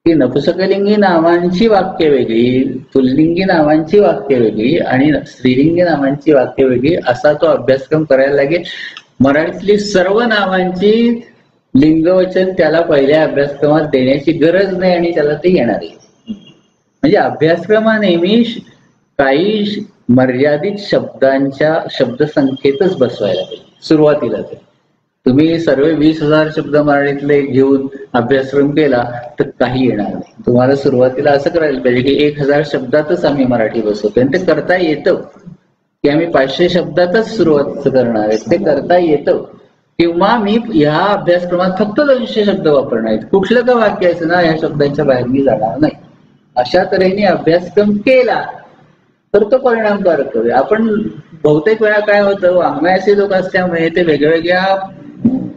की नपुसकलिंगी नावांची वाक्य वेगळी, पुल्लिंगी नावांची वाक्य वेगळी आणि स्त्रीलिंगी नावांची वाक्य वेगळी, असा तो अभ्यासक्रम करायला लागेल. मराठीतली सर्व नावांची लिंगवचन त्याला पहिल्या अभ्यासक्रमात देण्याची गरज नाही आणि त्याला ते येणार आहे. म्हणजे अभ्यासक्रमा नेहमी काही मर्यादित शब्दांच्या शब्दसंख्येतच बसवायला पाहिजे सुरुवातीला. तुम्ही सर्व 20,000 शब्द मराठीतले घेऊन अभ्यासक्रम केला तर काही येणार नाही. तुम्हाला सुरुवातीला असं करायला पाहिजे की 1,000 शब्दातच आम्ही मराठी बसवतो, आणि ते करता येतं. की आम्ही 500 शब्दातच सुरुवात करणार आहे, ते करता येतं. किंवा मी ह्या अभ्यासक्रमात फक्त 200 शब्द वापरणार आहेत, कुठलं का वाक्य असं ना या शब्दांच्या बाहेर मी जाणार नाही. अशा तऱ्हेने अभ्यासक्रम केला तर तो परिणामकारक होईल. आपण बहुतेक वेळा काय होतं, वाङ्मयाचे लोक असल्यामुळे ते वेगवेगळ्या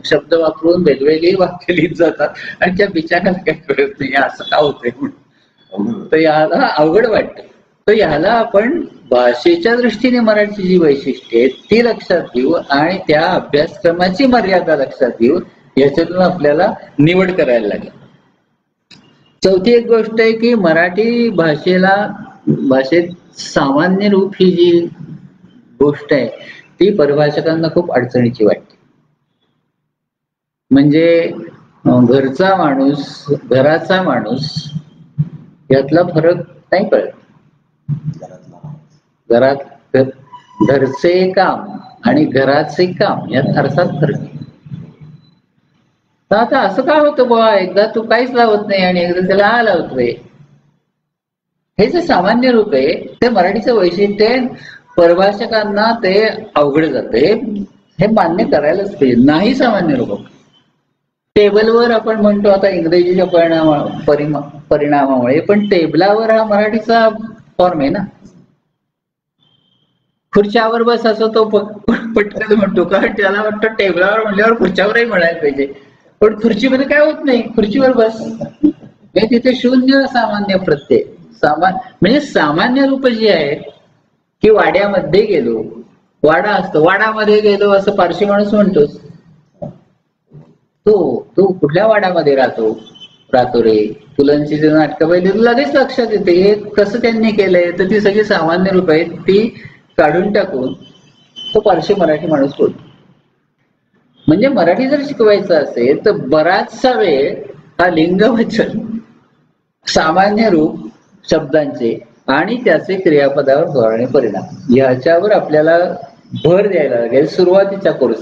शब्द वापरून वेगवेगळी वाक्य लिहित जातात आणि त्या बिचाराला काही कळत नाही असं का होतंय म्हणून. तर याला अवघड वाटतं. तर ह्याला आपण भाषेच्या दृष्टीने मराठीची जी वैशिष्ट्ये आहेत ती लक्षात घेऊ आणि त्या अभ्यासक्रमाची मर्यादा लक्षात घेऊ, याच्यातून आपल्याला निवड करायला लागेल. चौथी एक गोष्ट आहे की मराठी भाषेत सामान्य रूप ही जी गोष्ट आहे ती परिभाषकांना खूप अडचणीची वाटते. म्हणजे घरचा माणूस, घराचा माणूस यातला फरक नाही कळत. घरात घरचे काम आणि घराचे काम यात अर्थात फरक आहे. तर आता असं का होतं बाबा, एकदा तू काहीच लावत नाही आणि एकदा त्याला आ लावतोय. हे जे सामान्य रूप आहे ते मराठीचं वैशिष्ट्य आहे. परिभाषकांना ते अवघड जाते, हे मान्य करायलाच पाहिजे. नाही सामान्य रूप टेबलवर आपण म्हणतो आता इंग्रजीच्या परिणामामुळे, पण टेबलावर हा मराठीचा फॉर्म आहे ना. खुर्च्यावर बस असं तो पटकन म्हणतो, कारण त्याला वाटतं टेबलावर म्हणल्यावर खुर्च्यावरही म्हणायला पाहिजे. पण खुर्चीमध्ये काय होत नाही, खुर्चीवर बस. हे तिथे शून्य सामान्य प्रत्यय. म्हणजे सामान्य रूप जी आहेत की वाड्यामध्ये गेलो, वाडा असतो, वाडामध्ये गेलो असं पारशी माणूस म्हणतोस. तू कुठल्या वाड्यामध्ये राहतो रे. पुलंची जे नाटकं पाहिजे लगेच लक्षात येते हे कसं त्यांनी केलंय. तर ती सगळी सामान्य रूप आहेत, ती काढून टाकून तो पारशी मराठी माणूस बोलतो. म्हणजे मराठी जर शिकवायचं असेल तर बराचसा वेळ हा लिंगवचन, सामान्य रूप शब्दांचे आणि त्याचे क्रियापदावर धोरणे परिणाम याच्यावर आपल्याला भर द्यायला लागेल सुरुवातीच्या कोर्स.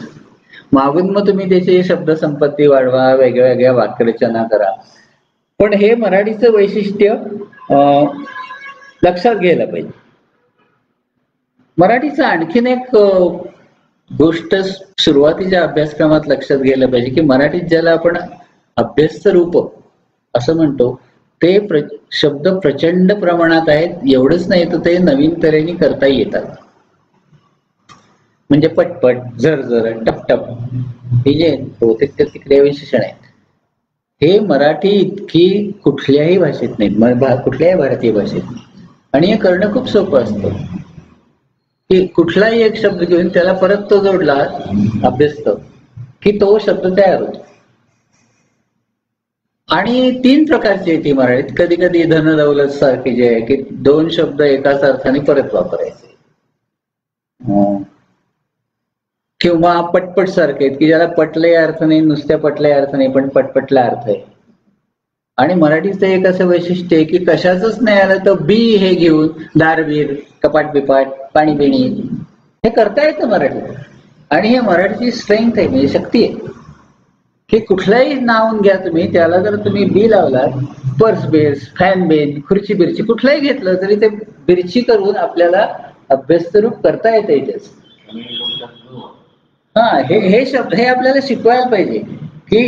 मागून मग तुम्ही त्याची शब्दसंपत्ती वाढवा, वेगळ्या वेगळ्या वाक्यरचना करा. पण हे मराठीचं वैशिष्ट्य लक्षात घ्यायला पाहिजे. मराठीचं आणखीन एक गोष्ट सुरुवातीच्या अभ्यासक्रमात लक्षात घ्यायला पाहिजे की मराठीत ज्याला आपण अभ्यस्त रूप असं म्हणतो ते शब्द प्रचंड प्रमाणात आहेत. एवढंच नाही तर ते नवीन तऱ्हेने करता येतात. म्हणजे पटपट, झरझर, टपटप हे जे बहुतेक त्याचे क्रियाविशेषण आहेत हे मराठी इतकी कुठल्याही भाषेत नाहीत, कुठल्याही भारतीय भाषेत. आणि हे करणं खूप सोपं असतं की कुठलाही एक शब्द घेऊन त्याला परत तो जोडला अभ्यस्त की तो शब्द तयार होतो. आणि 3 प्रकारची ती मराठीत. कधी कधी धन दौलत सारखी जे आहे की 2 शब्द एकाच अर्थाने परत वापरायचे, किंवा पटपट सारखे आहेत की ज्याला पटले अर्थ नाही, नुसत्या पटल्या अर्थ नाही, पण पटपटला अर्थ आहे. आणि मराठीचं एक असं वैशिष्ट्य आहे की कशाचंच नाही आलं तर बी हे घेऊन दारबीर, कपाट बिपाट, पाणी पिणी हे करता येतं मराठीत. आणि हे मराठीची स्ट्रेंथ आहे, म्हणजे शक्ती आहे की कुठलंही नाव घ्या तुम्ही, त्याला जर तुम्ही बी लावलात, पर्स बेस, फॅन बेन, खुर्ची बिर्ची कुठलंही घेतलं तरी ते बिर्ची करून आपल्याला अभ्यस्तरूप करता येतं इथेच. हे शब्द हे आपल्याला शिकवायला पाहिजे की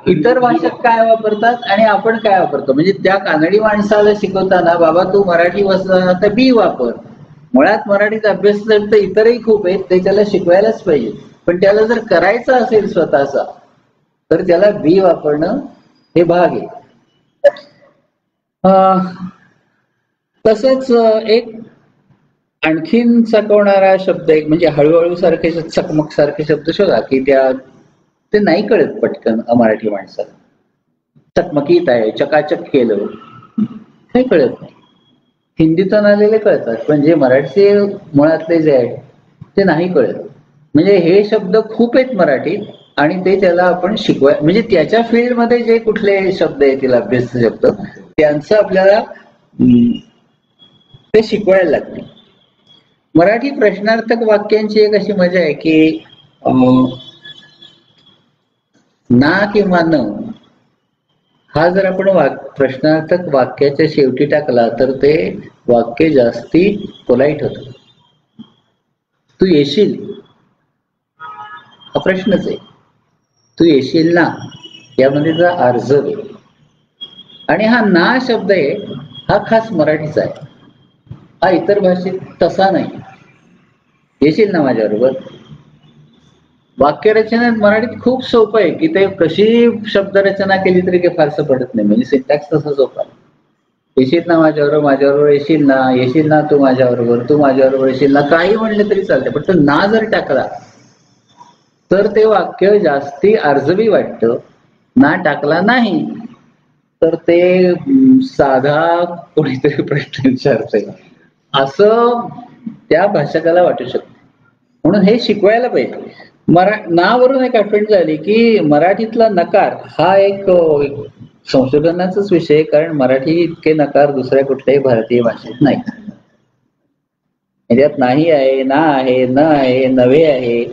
इतर भाषक काय वापरतात आणि आपण काय वापरतो. म्हणजे त्या कानडी माणसाला शिकवताना बाबा तू मराठी वाचला तर बी वापर. मुळात मराठीचा अभ्यास तर इतरही खूप आहेत, ते त्याला शिकवायलाच पाहिजे. पण त्याला जर करायचं असेल स्वतःचा तर त्याला बी वापरणं हे भाग आहे. तसंच एक आणखीन चकवणारा शब्द एक म्हणजे हळूहळू सारखे, चकमक सारखे शब्द शोधा की ते नाही कळत पटकन मराठी माणसाला. चकमकीत आहे, चकाचक केलं, काही कळत नाही. हिंदीतून आलेले कळतात पण जे मराठीचे मुळातले जे आहेत ते नाही कळत. म्हणजे हे शब्द खूप आहेत मराठीत आणि ते त्याला आपण म्हणजे त्याच्या फील्डमध्ये जे कुठले शब्द येतील अभ्यस्त शब्द त्यांचं आपल्याला ते शिकवायला लागते. मराठी प्रश्नार्थक वाक्यांची एक अशी मजा आहे की ना किंवा न हा जर आपण प्रश्नार्थक वाक्याच्या शेवटी टाकला तर ते वाक्य जास्ती पोलाइट होतं. तू येशील हा प्रश्नच आहे, तू येशील ना यामध्ये जा अर्ज आहे. आणि हा ना शब्द आहे हा खास मराठीचा आहे, हा इतर भाषेत तसा नाही. येशील ना माझ्याबरोबर, वाक्यरचना मराठीत खूप सोपं आहे की ते कशी शब्दरचना केली तरी काही फारसं पडत नाही. म्हणजे सिंटॅक्स तसं सोपं आहे. येशील ना माझ्याबरोबर येशील ना तू माझ्याबरोबर येशील ना, काही म्हणलं तरी चालतं. पण तो ना जर टाकला तर ते वाक्य जास्ती अर्जवी वाटतं. ना टाकला नाही तर ते साधा कोणीतरी प्रश्न विचारतंय असं त्या भाषकाला वाटू शकतं. म्हणून हे शिकवायला पाहिजे. नावरून एक आठवण झाली की मराठीतला नकार हा एक संशोधनाचाच विषय, कारण मराठी इतके नकार दुसऱ्या कुठल्याही भारतीय भाषेत नाही. याच्यात नाही आहे, ना आहे, न आहे, नव्हे आहे.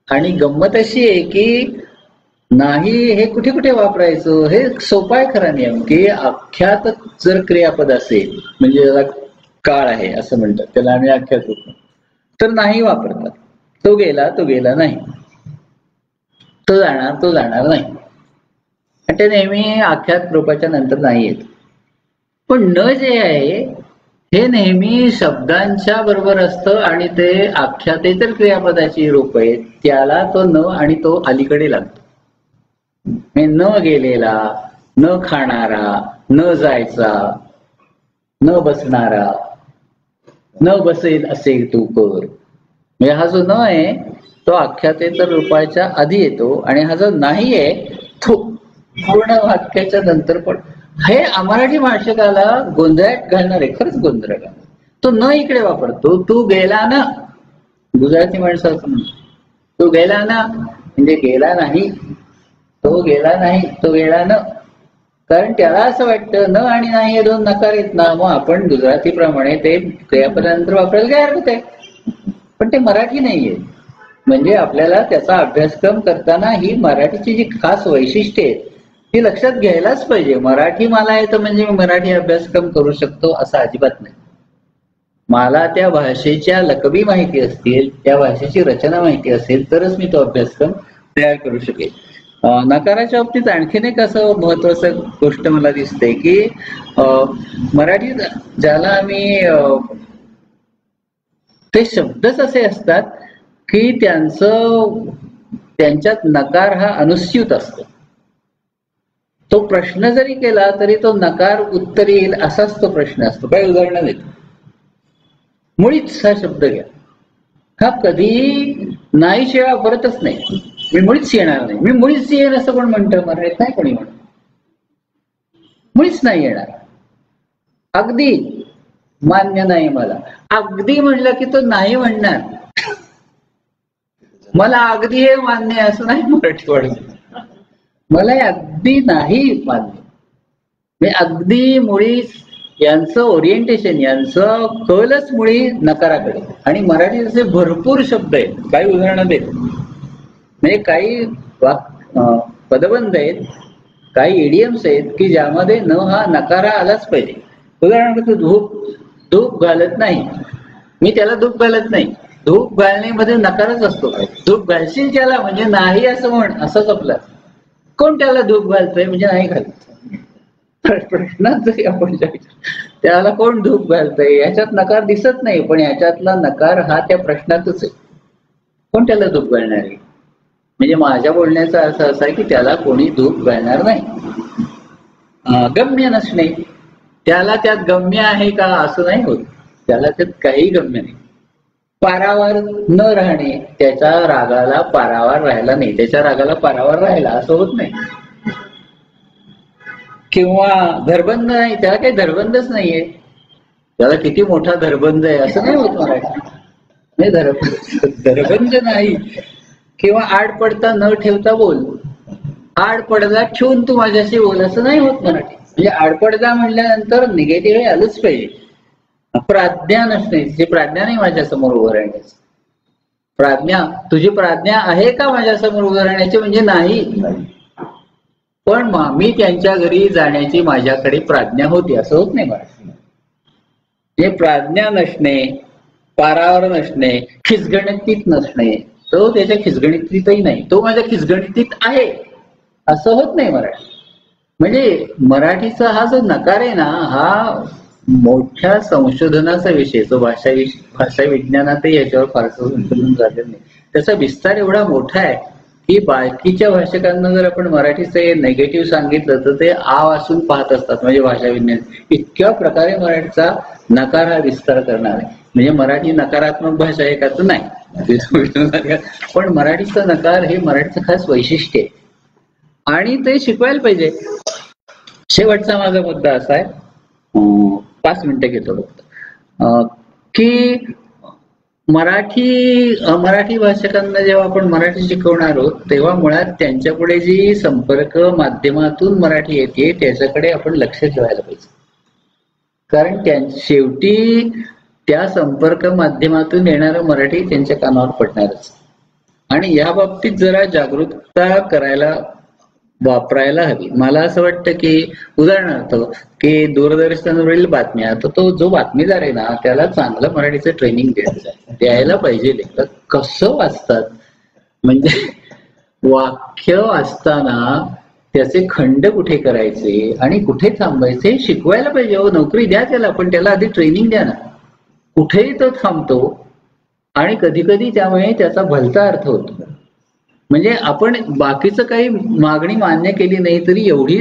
आणि गंमत अशी आहे की नाही हे कुठे कुठे वापरायचं हे सोपा आहे खरा नियम, की आख्यात जर क्रियापद असेल, म्हणजे त्याला काळ आहे असं म्हणतात, त्याला आम्ही आख्यात रूप, तर नाही वापरतात. तो गेला नाही, तो जाणार नाही. आणि ते नेहमी आख्यात रूपाच्या नंतर नाही येत. पण न जे आहे हे नेहमी शब्दांच्या बरोबर असतं आणि ते आख्यातेतर क्रियापदाची रूप आहे, त्याला तो न आणि तो अलीकडे लागतो. न गेलेला, न खाणारा, न जायचा, न बसणारा, न बसेल असे तू कर. म्हणजे हा जो न आहे तो आख्यातेतर रूपाच्या आधी येतो आणि हा जो नाही आहे तो पूर्ण वाक्याच्या नंतर. पण हे मराठी भाषकाला गोंधळात घालणार आहे, खरंच गोंधळ घालणार. तो न इकडे वापरतो. तू गेला ना, गुजराती माणसं असं म्हणतो, तू गेला ना म्हणजे गेला नाही, तो गेला नाही, तो गेला न. कारण त्याला असं वाटतं न आणि नाही हे दोन नकार आहेत ना, मग आपण गुजरातीप्रमाणे ते क्रियापदानंतर वापरायला काय हरकत आहे. पण ते मराठी नाहीये. म्हणजे आपल्याला त्याचा अभ्यासक्रम करताना ही मराठीची जी खास वैशिष्ट्ये आहेत ती लक्षात घ्यायलाच पाहिजे. मराठी मला येतं म्हणजे मी मराठी अभ्यासक्रम करू शकतो असं अजिबात नाही. मला त्या भाषेच्या लकबी माहिती असतील, त्या भाषेची रचना माहिती असेल तरच मी तो अभ्यासक्रम तयार करू शकेल. नकाराच्या बाबतीत आणखीन एक असं महत्वाचं गोष्ट मला दिसते की मराठीत ज्याला आम्ही ते शब्दच असे असतात की त्यांच्यात नकार हा अनुस्यूत असतो. तो प्रश्न जरी केला तरी तो नकार उत्तर येईल असाच तो प्रश्न असतो. काही उदाहरणं देतो. मुळीच हा शब्द घ्या, हा कधी नाही शिवाय वापरतच नाही. मी मुळीच येणार नाही, मी मुळीच येईन असं पण म्हणतं मराठीत नाही कोणी म्हणत. मुळीच नाही येणार, अगदी मान्य नाही मला. अगदी म्हणलं की तो नाही म्हणणार. मला अगदी हे मान्य आहे असं नाही मराठी वाटत. मला अगदी नाही मान्य. मी अगदी मुळीच यांचं ओरिएंटेशन, यांचं कलच मुळी नकाराकडे. आणि मराठीत असे भरपूर शब्द आहेत. काही उदाहरणं देत, म्हणजे काही पदबंध आहेत, काही इडियम्स आहेत की ज्यामध्ये न हा नकारा आलाच पाहिजे. उदाहरणार्थ धूप घालत नाही, मी त्याला धूप घालत नाही. धूप घालण्यामध्ये नकारच असतो. धूप घालशील त्याला म्हणजे नाही असं म्हण, असंच आपलं. कोण त्याला धूप घालतोय म्हणजे नाही घालत. प्रश्नात जरी आपण त्याला कोण धूप घालतंय याच्यात नकार दिसत नाही, पण याच्यातला नकार हा त्या प्रश्नातच आहे. कोण त्याला धूप घालणार आहे. म्हणजे माझ्या बोलण्याचा अर्थ असा आहे की त्याला कोणी धूप घालणार नाही. गम्य नसणे, त्याला त्यात गम्य आहे का असं नाही होत, त्याला त्यात काही गम्य नाही. पारावर न राहणे, त्याच्या रागाला पारावर राहायला नाही, त्याच्या रागाला पारावर राहायला असं होत नाही. किंवा धरबंद नाही, त्याला काही धरबंदच नाहीये, त्याला किती मोठा धरबंद आहे असं नाही होत मराठी. धरबंद नाही. किंवा आड पडता न ठेवता बोल, आड पडदा ठेवून तू माझ्याशी बोल असं नाही होत मराठी. म्हणजे आडपडदा म्हणल्यानंतर निगेटिव्ह हे आलंच पाहिजे. प्राज्ञा नसणे, तिची प्राज्ञा नाही माझ्या समोर उभं राहण्याची. प्राज्ञा, तुझी प्राज्ञा आहे का माझ्या समोर उभं राहण्याची म्हणजे नाही. पण मी त्यांच्या घरी जाण्याची माझ्याकडे प्राज्ञा होती असं होत नाही मराठी. हे प्राज्ञा नसणे, पारावर नसणे, खिसगणितीत नसणे, तो त्याच्या खिसगणितीतही नाही, तो माझ्या खिसगणितीत आहे असं होत नाही मराठी. म्हणजे मराठीचा हा जो नकार आहे ना, हा मोठ्या संशोधनाचा विषय तो भाषा विज्ञानातही याच्यावर फारसं संशोधन झालेलं नाही. त्याचा विस्तार एवढा मोठा आहे की बाकीच्या भाषकांना जर आपण मराठीचं नेगेटिव्ह सांगितलं तर ते आ वाचून पाहत असतात. म्हणजे भाषा विज्ञान इतक्या प्रकारे मराठीचा नकार हा विस्तार करणार आहे. म्हणजे मराठी नकारात्मक भाषा आहे का तर नाही, पण मराठीचा नकार हे मराठीचं खास वैशिष्ट्य आहे आणि ते शिकवायला पाहिजे. शेवटचा माझा मुद्दा असा आहे, 5 मिनिटं घेतो फक्त, की मराठी भाषकांना जेव्हा आपण मराठी शिकवणार आहोत तेव्हा मुळात त्यांच्या पुढे जी संपर्क माध्यमातून मराठी येते त्याच्याकडे आपण लक्ष ठेवायला पाहिजे. कारण शेवटी त्या संपर्क माध्यमातून येणारं मराठी त्यांच्या कानावर पडणारच. आणि या बाबतीत जरा जागरूकता वापरायला हवी. मला असं वाटतं की उदाहरणार्थ की दूरदर्शनवरील बातम्या, तर तो जो बातमीदार आहे ना त्याला चांगलं मराठीचं ट्रेनिंग द्यायला पाहिजे. लेखक कसं वाचतात, म्हणजे वाक्य वाचताना त्याचे खंड कुठे करायचे आणि कुठे थांबायचे हे शिकवायला पाहिजे. नोकरी द्या त्याला, पण त्याला आधी ट्रेनिंग द्या ना. कुठेही तो थांबतो आणि कधी कधी त्यामुळे त्याचा भलता अर्थ होतो. म्हणजे आपण बाकीचं काही मागणी मान्य केली नाही तरी एवढी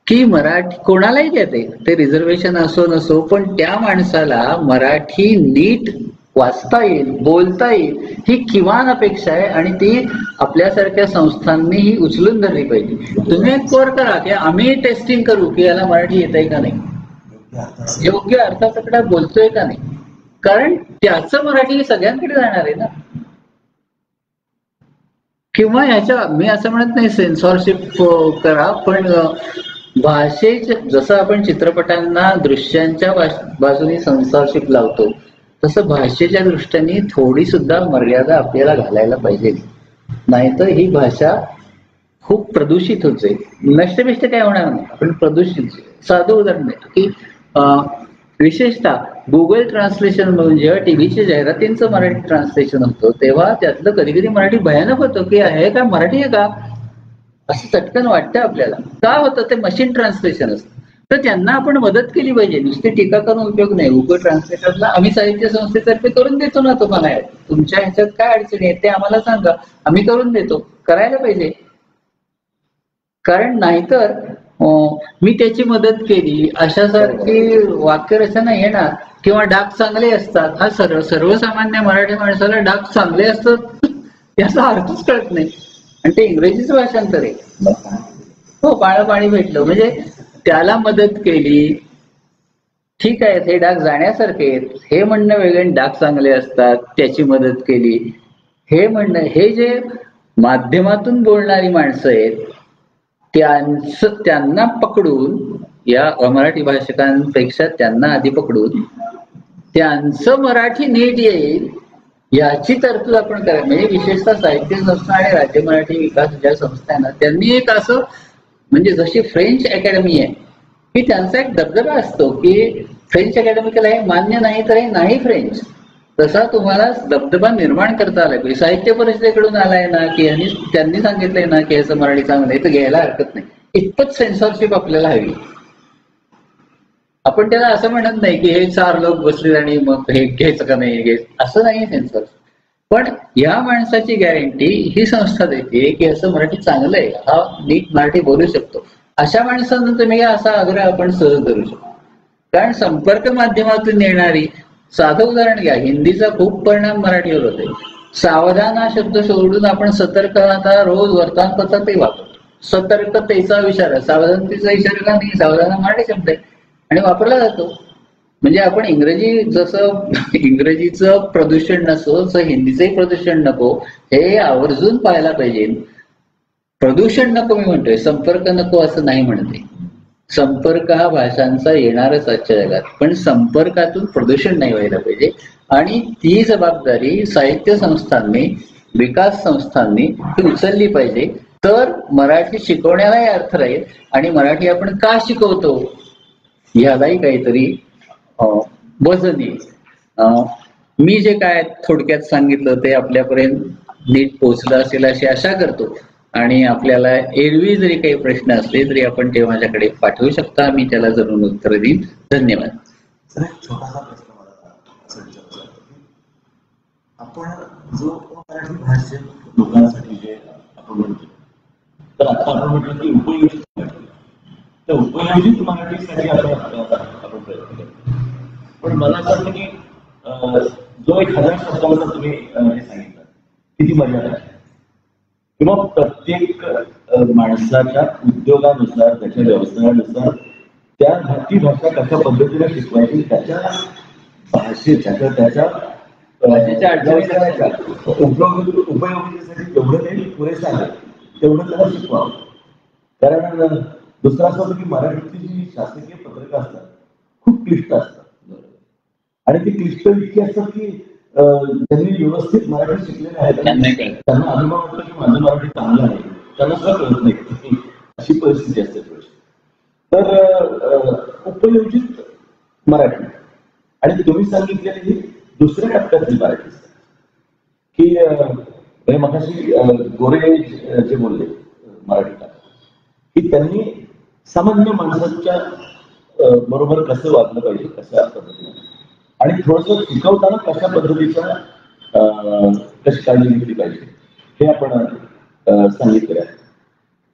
की मराठी कोणालाही देते, ते रिझर्वेशन असो नसो, पण त्या माणसाला मराठी नीट वाचता येईल, बोलता येईल ही किमान अपेक्षा आहे आणि ती आपल्यासारख्या संस्थांनी ही उचलून धरली पाहिजे. तुम्ही एक कोर करा की आम्ही टेस्टिंग करू की याला मराठी येत आहे का नाही, योग्य अर्थातकडे बोलतोय का नाही. कारण त्याचं मराठी सगळ्यांकडे जाणार आहे ना. किंवा ह्याच्या मी असं म्हणत नाही सेन्सॉरशिप करा, पण भाषेच्या जसं आपण चित्रपटांना दृश्यांच्या बाजूने सेन्सॉरशिप लावतो तसं भाषेच्या दृष्टीने थोडी सुद्धा मर्यादा आपल्याला घालायला पाहिजे. नाहीतर ही भाषा खूप प्रदूषित होत जाईल. नष्टबिष्ट काय होणार नाही, पण प्रदूषित. साधं उदाहरण देतो की विशेषतः गुगल ट्रान्सलेशन म्हणून जेव्हा टीव्हीच्या जाहिरातींचं मराठी ट्रान्सलेशन होतं तेव्हा त्यातलं कधी कधी मराठी भयानक होतं की हे का मराठी आहे का असं चटकन वाटतं आपल्याला. का होतं ते मशीन ट्रान्सलेशन असतं. तर त्यांना आपण मदत केली पाहिजे, नुसती टीका करून उपयोग नाही. गुगल ट्रान्सलेटरला आम्ही साहित्य संस्थेतर्फे करून देतो ना, तुम्हाला तुमच्या ह्याच्यात काय अडचणी आहेत ते आम्हाला सांगा, आम्ही करून देतो. करायला पाहिजे. कारण नाहीतर मी त्याची मदत केली अशासारखी वाक्यरचना येणार. किंवा डाग चांगले असतात, हा सर्वसामान्य मराठी माणसाला डाग चांगले असतात याचा अर्थच कळत नाही. आणि ते इंग्रजीचं भाषांतर आहे. हो, पाणी भेटलं म्हणजे त्याला मदत केली, ठीक आहे, हे डाग जाण्यासारखे आहेत हे म्हणणं वेगळं, डाग चांगले असतात त्याची मदत केली हे म्हणणं. हे जे माध्यमातून बोलणारी माणसं आहेत त्यांना पकडून, या अमराठी भाषकांपेक्षा त्यांना आधी पकडून त्यांचं मराठी नीट येईल याची तरतूद आपण करायला. म्हणजे विशेषतः साहित्य संस्था आणि राज्य मराठी विकास ज्या संस्था आहे ना त्यांनी एक असं, म्हणजे जशी फ्रेंच अकॅडमी आहे की त्यांचा एक दबदबा असतो की फ्रेंच अकॅडमीला हे मान्य नाही तर हे नाही फ्रेंच, तसा तुम्हाला दबदबा निर्माण करता आला पाहिजे. साहित्य परिषदेकडून आलाय ना की त्यांनी सांगितलंय ना की याचं मराठी चांगलं आहे तर घ्यायला हरकत नाही. इतपत सेन्सॉरशिप आपल्याला हवी. आपण त्याला असं म्हणत नाही की हे 4 लोक बसले आणि मग हे घ्यायचं का नाही घ्यायचं, असं नाही सेन्सॉरशिप. पण या माणसाची गॅरंटी ही संस्था देते की असं मराठी चांगलं आहे, हा नीट मराठी बोलू शकतो. अशा माणसांना तुम्ही असा आग्रह आपण सहज करू शकतो. कारण संपर्क माध्यमातून येणारी, साधं उदाहरण घ्या, हिंदीचा खूप परिणाम मराठीवर होते. सावधान हा शब्द सोडून आपण सतर्कता रोज वर्तमानपत्रातही वापरतो. सतर्कतेचा इशारा, सावधानतेचा इशारा का नाही, सावधान हा मराठी शब्द आहे आणि वापरला जातो. म्हणजे आपण इंग्रजीचं प्रदूषण नसो तसं हिंदीचंही प्रदूषण नको हे आवर्जून पाहायला पाहिजे. प्रदूषण नको मी म्हणतोय, संपर्क नको असं नाही म्हणते. संपर्क हा भाषांचा येणारच आजच्या जगात, पण संपर्कातून प्रदूषण नाही व्हायला पाहिजे. आणि ती जबाबदारी साहित्य संस्थांनी, विकास संस्थांनी ती उचलली पाहिजे. तर मराठी शिकवण्यालाही अर्थ राहील आणि मराठी आपण का शिकवतो ह्यालाही काहीतरी वजन येईल. मी जे काय थोडक्यात सांगितलं ते आपल्यापर्यंत नीट पोहोचलं असेल अशी आशा करतो. आणि आपल्याला एरवी जरी काही प्रश्न असले तरी आपण ते माझ्याकडे पाठवू शकता. मी त्याला जरूर उत्तर देईन. धन्यवाद. सर एक छोटासा प्रश्न मला असं विचारायचा आहे की आपण जो मराठी भाषेत लोकांसाठी जे आपण म्हणतो तर आता आपण म्हटलं की उपयोजित मराठी, त्या उपयोजित मराठीसाठी आपण प्रयत्न करतो. पण मला असं वाटतं की जो 1000 शब्दांचा तुम्ही हे सांगितलं किती मर्यादा आहे किंवा प्रत्येक माणसाच्या उद्योगानुसार त्याच्या व्यवसायानुसार ती भाषा कशा पद्धतीने शिकवायची त्याच्या भाषेच्या त्याच्या उपयोगितेसाठी जेवढं काही पुरेसं आहे तेवढं त्याला शिकवावं. कारण दुसरं असं होतं की मराठीची जी शासकीय पत्रकं असतात खूप क्लिष्ट असतात आणि ती क्लिष्ट इतकी असतात की त्यांनी व्यवस्थित मराठी शिकलेले आहेत त्यांना अभिमान वाटतो की माझं मराठी चांगलं आहे, त्यांना सुद्धा कळत नाही अशी परिस्थिती असते. तर उपयोजित मराठी आणि तुम्ही सांगितलेली ही दुसऱ्या टप्प्यातली मराठी की मगाशी गोरे जे बोलले मराठीला की त्यांनी सामान्य माणसाच्या बरोबर कसं वागलं पाहिजे कशा पद्धतीने आणि थोडंसं शिकवताना कशा पद्धतीचा कशी काळजी घेतली पाहिजे हे आपण सांगितलं आहे.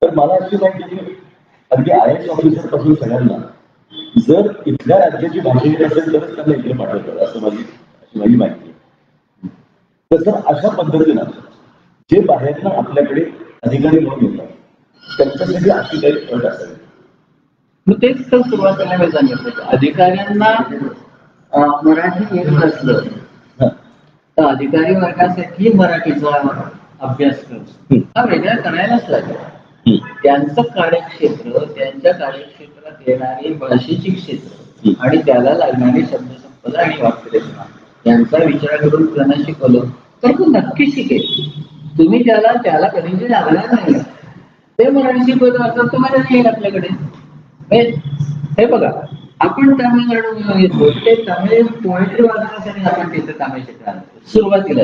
तर मला अशी माहिती की अगदी IAS ऑफिसर पासून सगळ्यांना जर इथल्या राज्याची भाषा येत असेल तरच त्यांना इकडे पाठवतात असं माझी माहिती आहे. तर सर अशा पद्धतीनं जे बाहेरनं आपल्याकडे अधिकारी म्हणून येतात त्यांच्यासाठी अशी काही अट असावी. मग तेच तर सुरुवातीला मी सांगितलं अधिकाऱ्यांना मराठी येत नसलं तर अधिकारी वर्गासाठी मराठीचा अभ्यासक्रम हा वेगळा करायलाच लागेल. त्यांचं कार्यक्षेत्र त्यांच्या कार्यक्षेत्रात येणारी भाषेची क्षेत्र आणि त्याला लागणारी शब्दसंपदा आणि वाक्यरचना यांचा विचार करून त्यांना शिकवलं तर तो नक्की शिकेल. तुम्ही त्याला कधीही लागणार नाही. ते मराठी शिकवत असतात तर मराठी येईल आपल्याकडे. हे बघा आपण तामिळनाडू येतो ते तामिळ पोएट्री वाचण्यासाठी आपण तिथे तामिळ शिकणार सुरुवातीला.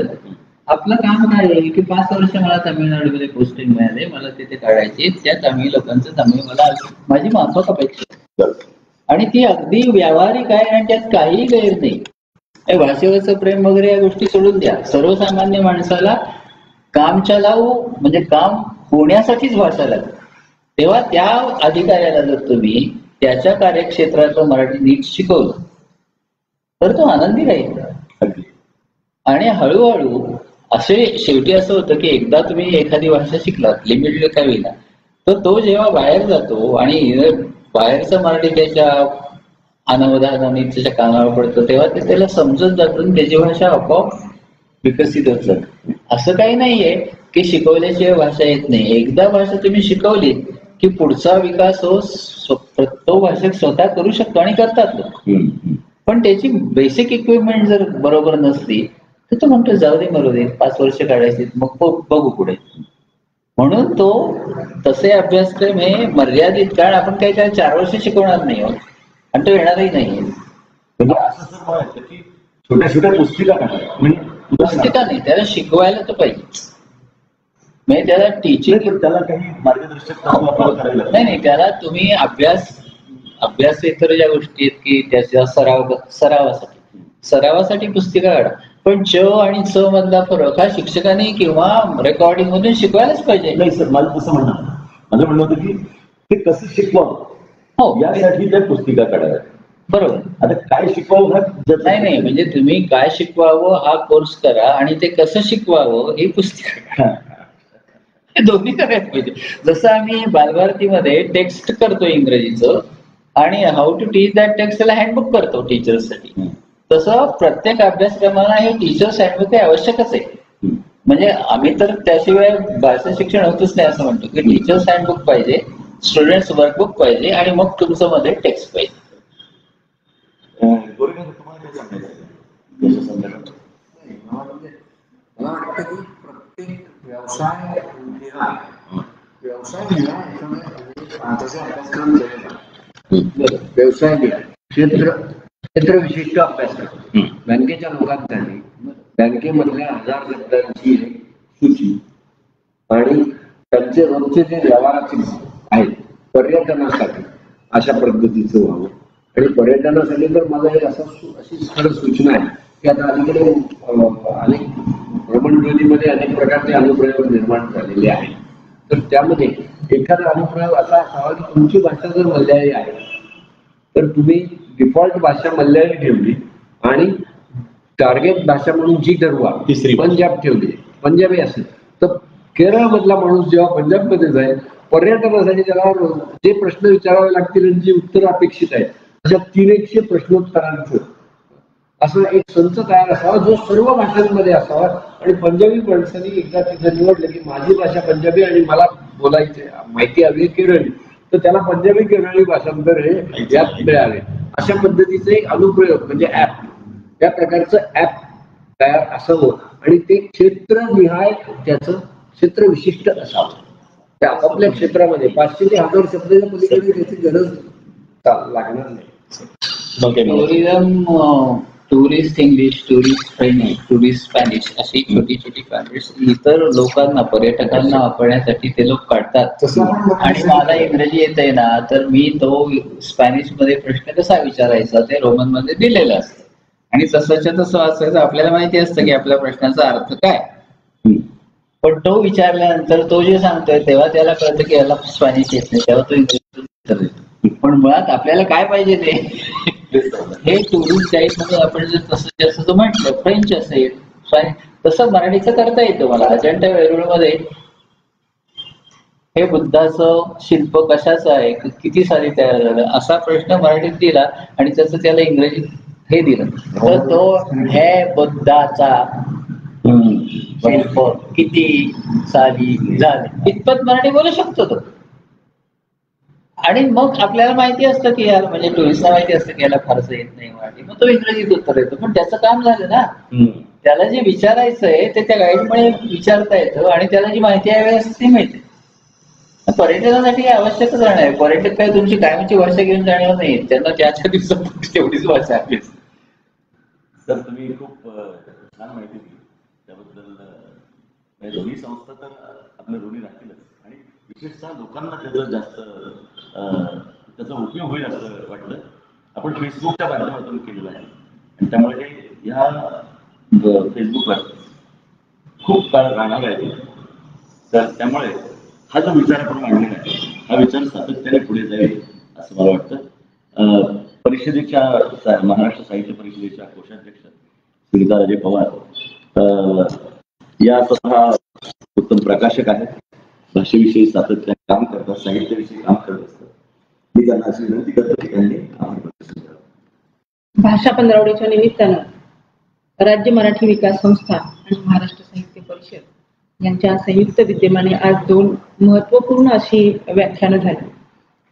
आपलं काम काय आहे की 5 वर्ष मला तामिळनाडूमध्ये पोस्टिंग मिळाले, मला तिथे काढायचे. त्या तामिळ लोकांचं तामिळ मला माझी माफक अपेक्षा आणि ती अगदी व्यावहारिक आहे आणि त्यात काही गैर नाही. भाषेवरचं प्रेम वगैरे या गोष्टी सोडून द्या. सर्वसामान्य माणसाला काम चालावू म्हणजे काम होण्यासाठीच भाषा लागते. तेव्हा त्या अधिकाऱ्याला जर तुम्ही त्याच्या कार्यक्षेत्राचं मराठी नीट शिकवलं तर तो आनंदी राहील. आणि हळूहळू असे शेवटी असं होतं की एकदा तुम्ही एखादी भाषा शिकलात लिमिटेड का होईना तर तो जेव्हा बाहेर जातो आणि बाहेरचं मराठी त्याच्या अनावधानाने त्याच्या कानावर पडतं तेव्हा ते त्याला समजत जातं त्याची भाषा आपोआप विकसित होत जाते. असं काही नाहीये की शिकवल्याशिवाय भाषा येत नाही. एकदा भाषा तुम्ही शिकवली की पुढचा विकास तो भाषक स्वतः करू शकतो आणि करतात लोक. पण त्याची बेसिक इक्विपमेंट जर बरोबर नसली तर तो म्हणतो जाऊ दे मरू दे 5 वर्ष काढायची मग बघू पुढे. म्हणून तो तसे अभ्यासक्रम हे मर्यादित कारण आपण काही 4 वर्ष शिकवणार नाही आहोत आणि तो येणारही नाहीये. म्हणजे असं सर म्हणायचं की छोट्या छोट्या पुस्तिका नाही त्याला शिकवायला तर पाहिजे. म्हणजे त्याला टीचिंग त्याला काही मार्गदर्शक नाही त्याला तुम्ही अभ्यासेतर ज्या गोष्टी आहेत की त्याच्या सरावासाठी पुस्तिका काढा. पण च आणि च मधला फरक हा शिक्षकांनी किंवा रेकॉर्डिंग मधून शिकवायलाच पाहिजे. नाही सर मला तसं माझं म्हणणं होतं की ते कसं शिकवावं हो यासाठी त्या पुस्तिका काढाव्या. बरोबर. आता काय शिकवावं नाही म्हणजे तुम्ही काय शिकवावं हा कोर्स करा आणि ते कसं शिकवावं ही पुस्तिका हे दोन्ही करायला पाहिजे. जसं आम्ही बालभारतीमध्ये टेक्स्ट करतो इंग्रजीचं आणि how to teach that text त्याला हँडबुक करतो टीचर्ससाठी. तसं प्रत्येक अभ्यासक्रमाला हे टीचर्स हँडबुक हे आवश्यकच आहे. म्हणजे आम्ही तर त्याशिवाय भाषा शिक्षण होतच नाही असं म्हणतो की टीचर्स हँडबुक पाहिजे, स्टुडंट्स वर्कबुक पाहिजे आणि मग तुमचं मध्ये टेक्स्ट पाहिजे. मला वाटतं की प्रत्येक व्यवसाय अभ्यासक्रम व्यवसाय क्षेत्र विशिष्ट अभ्यासक्रम बँकेच्या लोकांसाठी बँकेमधल्या 1000 शब्दांची सूची आणि त्यांचे रोजचे जे व्यवहाराचे आहेत पर्यटनासाठी अशा पद्धतीचं व्हावं. आणि पर्यटनासाठी तर माझा एक अशी खरं सूचना आहे की आता अलीकडे अनेक भ्रमणध्वनीमध्ये अनेक प्रकारचे अनुप्रयोग निर्माण झालेले आहेत. तर त्यामध्ये एखादा अनुप्रयोग असा असावा की तुमची भाषा जर मल्याळी आहे तर तुम्ही डिफॉल्ट भाषा मल्याळी ठेवली आणि टार्गेट भाषा म्हणून जी ठरवा तिसरी पंजाब ठेवली, पंजाबी असेल तर केरळ मधला माणूस जेव्हा पंजाबमध्ये जाईल पर्यटनासाठी त्याला जे प्रश्न विचारावे लागतील आणि जी उत्तरं अपेक्षित आहेत अशा 300 प्रश्नोत्तरांचं असं एक संच तयार असावा जो सर्व भाषांमध्ये असावा. आणि पंजाबी माणसांनी एकदा तिथं निवडलं की माझी भाषा पंजाबी आणि मला बोलायची माहिती हवी केरळी, तर त्याला पंजाबी केरळी भाषांतर हे यात मिळावे. अशा पद्धतीचं एक अनुप्रयोग म्हणजे ऍप, या प्रकारचं ऍप तयार असावं आणि ते क्षेत्रनिहाय त्याचं क्षेत्र विशिष्ट असावं. त्या आपापल्या क्षेत्रामध्ये 500 ते 1000 शब्दाच्या पलीकडे त्याची गरज लागणार नाही. Tourism, tourist English, tourist French, tourist Spanish अशी छोटी छोटी कॉन्टेक्स्ट इतर लोकांना पर्यटकांना वापरण्यासाठी ते लोक काढतात. आणि मला इंग्रजी येत आहे ना तर मी तो स्पॅनिश मध्ये प्रश्न कसा विचारायचा ते रोमन मध्ये दिलेलं असतं आणि तसंच्या तसं वाचायचं. आपल्याला माहिती असतं की आपल्या प्रश्नाचा अर्थ काय, पण तो विचारल्यानंतर तो जे सांगतोय तेव्हा त्याला कळतं की याला स्पॅनिश येत नाही, तेव्हा तो इंग्रजीतून उत्तर देतो. पण मुळात आपल्याला काय पाहिजे ते हे टुरिस्ट गाईड मध्ये आपण जर तसं जास्त म्हटलं फ्रेंच असेल तसं मराठीचं करता येतं. मला अजंठा वेरूळ मध्ये हे बुद्धाचं शिल्प कशाचं आहे, किती साली तयार झालं असा प्रश्न मराठीत दिला आणि त्याचं त्याला इंग्रजीत हे दिलं तर तो हे बुद्धाचा शिल्प किती साली झाले इतपत मराठी बोलू शकतो तो. आणि मग आपल्याला माहिती असतं की यार म्हणजे टुरिस्टला माहिती असतं की याला फारसं येत नाही मराठी, मग तो इंग्रजीत उत्तर येतो. पण त्याचं काम झालं ना, त्याला जे विचारायचंय ते त्या गाईडमुळे विचारता येतं आणि त्याला जी माहिती हवी असते ती मिळते. पर्यटनासाठी हे आवश्यकच आहे. पर्यटक काय तुमची कायमची भाषा घेऊन जाणार नाही, त्यांना त्याच्या दिवसात तेवढीच भाषा आहे. सर तुम्ही खूप छान माहिती दिली त्याबद्दल. दोन्ही संस्था तर आपल्या ऋणी राहतीलच आणि विशेषतः लोकांना त्याचा जास्त त्याचा उपयोग होईल असं वाटलं. आपण फेसबुकच्या माध्यमातून केलेलं आहे आणि त्यामुळे ह्या फेसबुकवर खूप काळ राहणार आहे. तर त्यामुळे हा जो विचार आपण मांडलेला आहे हा विचार सातत्याने पुढे जाईल असं मला वाटतं. परिषदेच्या महाराष्ट्र साहित्य परिषदेच्या कोषाध्यक्ष सुनीता राजे पवार या स्वतः उत्तम प्रकाशक आहेत, भाषेविषयी सातत्याने काम करतात, साहित्याविषयी काम करत असतात. मी त्यांना अशी विनंती करतो की त्यांनी आभार प्रदर्शन करावं. भाषा पंधरवड्याच्या निमित्तानं राज्य मराठी विकास संस्था आणि महाराष्ट्र साहित्य परिषद यांच्या संयुक्त विद्यमाने आज 2 महत्वपूर्ण अशी व्याख्यानं झाली,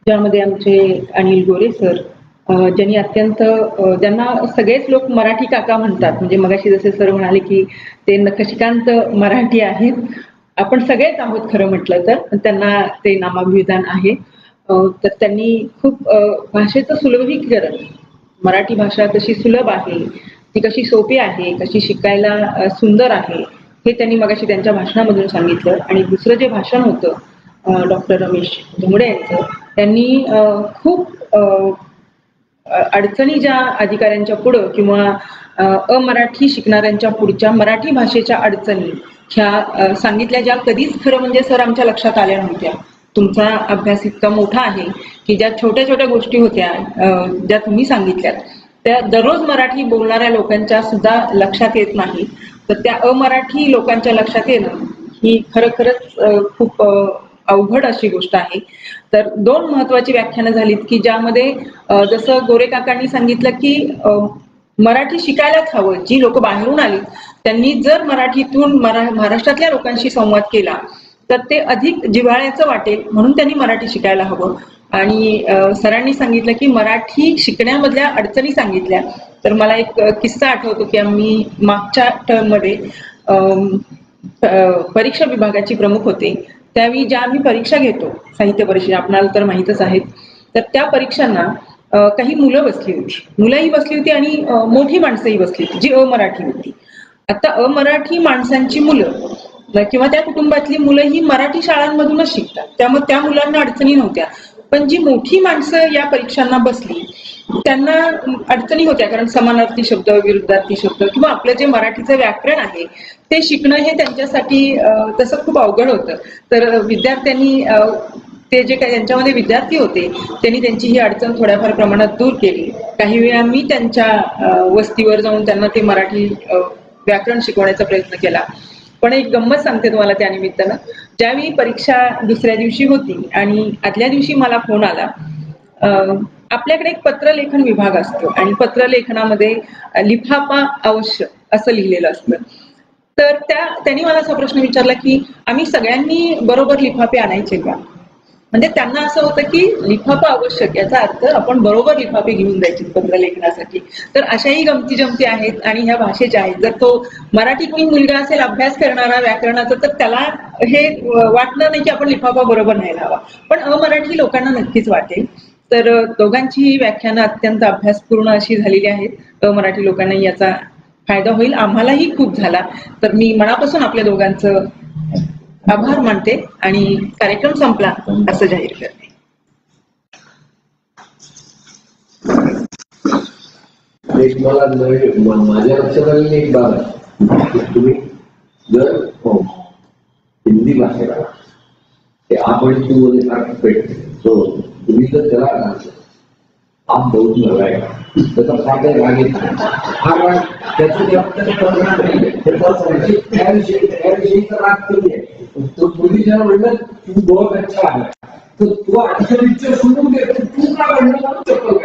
ज्यामध्ये आमचे अनिल गोरे सर ज्यांनी ज्यांना सगळेच लोक मराठी काका म्हणतात. म्हणजे मगाशी जसे सर म्हणाले की ते नखशिकांत मराठी आहेत, आपण सगळेच आहोत खरं म्हटलं तर, त्यांना ते नामाभिधान आहे. तर त्यांनी खूप भाषेचं सुलभीकरण, मराठी भाषा कशी सुलभ आहे, ती कशी सोपी आहे, कशी शिकायला सुंदर आहे हे त्यांनी मगाशी त्यांच्या भाषणामधून सांगितलं. आणि दुसरं जे भाषण होतं डॉक्टर रमेश धुमडे यांचं, त्यांनी खूप अडचणी ज्या अधिकाऱ्यांच्या पुढं किंवा अमराठी शिकणाऱ्यांच्या पुढच्या मराठी भाषेच्या अडचणी ह्या सांगितल्या, ज्या कधीच खरं म्हणजे सर आमच्या लक्षात आल्या नव्हत्या. तुमचा अभ्यास इतका मोठा आहे की ज्या छोट्या छोट्या गोष्टी होत्या ज्या तुम्ही सांगितल्यात त्या दररोज मराठी बोलणाऱ्या लोकांच्या सुद्धा लक्षात येत नाही. तर त्या अमराठी लोकांच्या लक्षात येणं ही खरंच खूप अवघड अशी गोष्ट आहे. तर 2 महत्वाची व्याख्यानं झालीत की ज्यामध्ये जसं गोरे काकांनी सांगितलं की मराठी शिकायलाच हवं. जी लोक बाहेरून आली त्यांनी जर मराठीतून महाराष्ट्रातल्या लोकांशी संवाद केला तर ते अधिक जिव्हाळ्याचं वाटेल, म्हणून त्यांनी मराठी शिकायला हवं. आणि सरांनी सांगितलं की मराठी शिकण्यामधल्या अडचणी सांगितल्या. तर मला एक किस्सा आठवतो की आम्ही मागच्या टर्ममध्ये परीक्षा विभागाची प्रमुख होते. त्यावेळी ज्या आम्ही परीक्षा घेतो साहित्य परिषद, आपणाला तर माहीतच आहेत, तर त्या परीक्षांना काही मुलं बसली होती, मुलंही बसली होती आणि मोठी माणसंही बसली होती जी अमराठी होती. आता अमराठी माणसांची मुलं किंवा त्या कुटुंबातली मुलं ही मराठी शाळांमधूनच शिकतात, त्यामुळे त्या मुलांना अडचणी नव्हत्या. पण जी मोठी माणसं या परीक्षांना बसली त्यांना अडचणी होत्या, कारण समानार्थी शब्द, विरुद्धार्थी शब्द किंवा आपलं जे मराठीचं व्याकरण आहे ते शिकणं हे त्यांच्यासाठी तसं खूप अवघड होतं. तर विद्यार्थ्यांनी ते जे काही त्यांच्यामध्ये विद्यार्थी होते त्यांनी त्यांची ही अडचण थोड्याफार प्रमाणात दूर केली. काही वेळा मी त्यांच्या वस्तीवर जाऊन त्यांना ते मराठी व्याकरण शिकवण्याचा प्रयत्न केला. पण एक गंमत सांगते तुम्हाला त्या निमित्तानं. ज्यावेळी परीक्षा दुसऱ्या दिवशी होती आणि आदल्या दिवशी मला फोन आला, आपल्याकडे एक पत्रलेखन विभाग असतो आणि पत्रलेखनामध्ये लिफाफा आवश्यक असं लिहिलेलं असतं. तर त्यांनी मला असा प्रश्न विचारला की आम्ही सगळ्यांनी बरोबर लिफाफे आणायचे का? म्हणजे त्यांना असं होतं की लिफाफा आवश्यक याचा अर्थ आपण बरोबर लिफाफे घेऊन जायचे पत्रलेखनासाठी. तर अशाही गमती जमती आहेत आणि ह्या भाषेच्या आहेत. जर तो मराठी कोणी मुलगा असेल अभ्यास करणारा व्याकरणाचा तर त्याला हे वाटणार नाही की आपण लिफाफा बरोबर नाही लावा, पण अमराठी लोकांना नक्कीच वाटेल. तर दोघांचीही व्याख्यानं अत्यंत अभ्यासपूर्ण अशी झालेली आहेत. मराठी लोकांनाही याचा फायदा होईल, आम्हालाही खूप झाला. तर मी मनापासून आपल्या दोघांचं आभार मानते आणि कार्यक्रम संपला असं जाहीर करते. एक मला माझ्या लक्षात आलेली एक बाब आहे, तुम्ही जर हिंदी भाषेला ते आपण तू मध्ये फार पेट तो तुम्ही जर त्याला आप बहुत लगाएगा त्याचा फार काही राग येत नाही. हा राग त्याच्याविषयीचा राग कमी आहे. तो तुम्ही ज्याला म्हणलं तू बहुत अच्छा आहे तर तो आजच्या पिक्चर सोडून दे, तू का म्हणलं चप्पल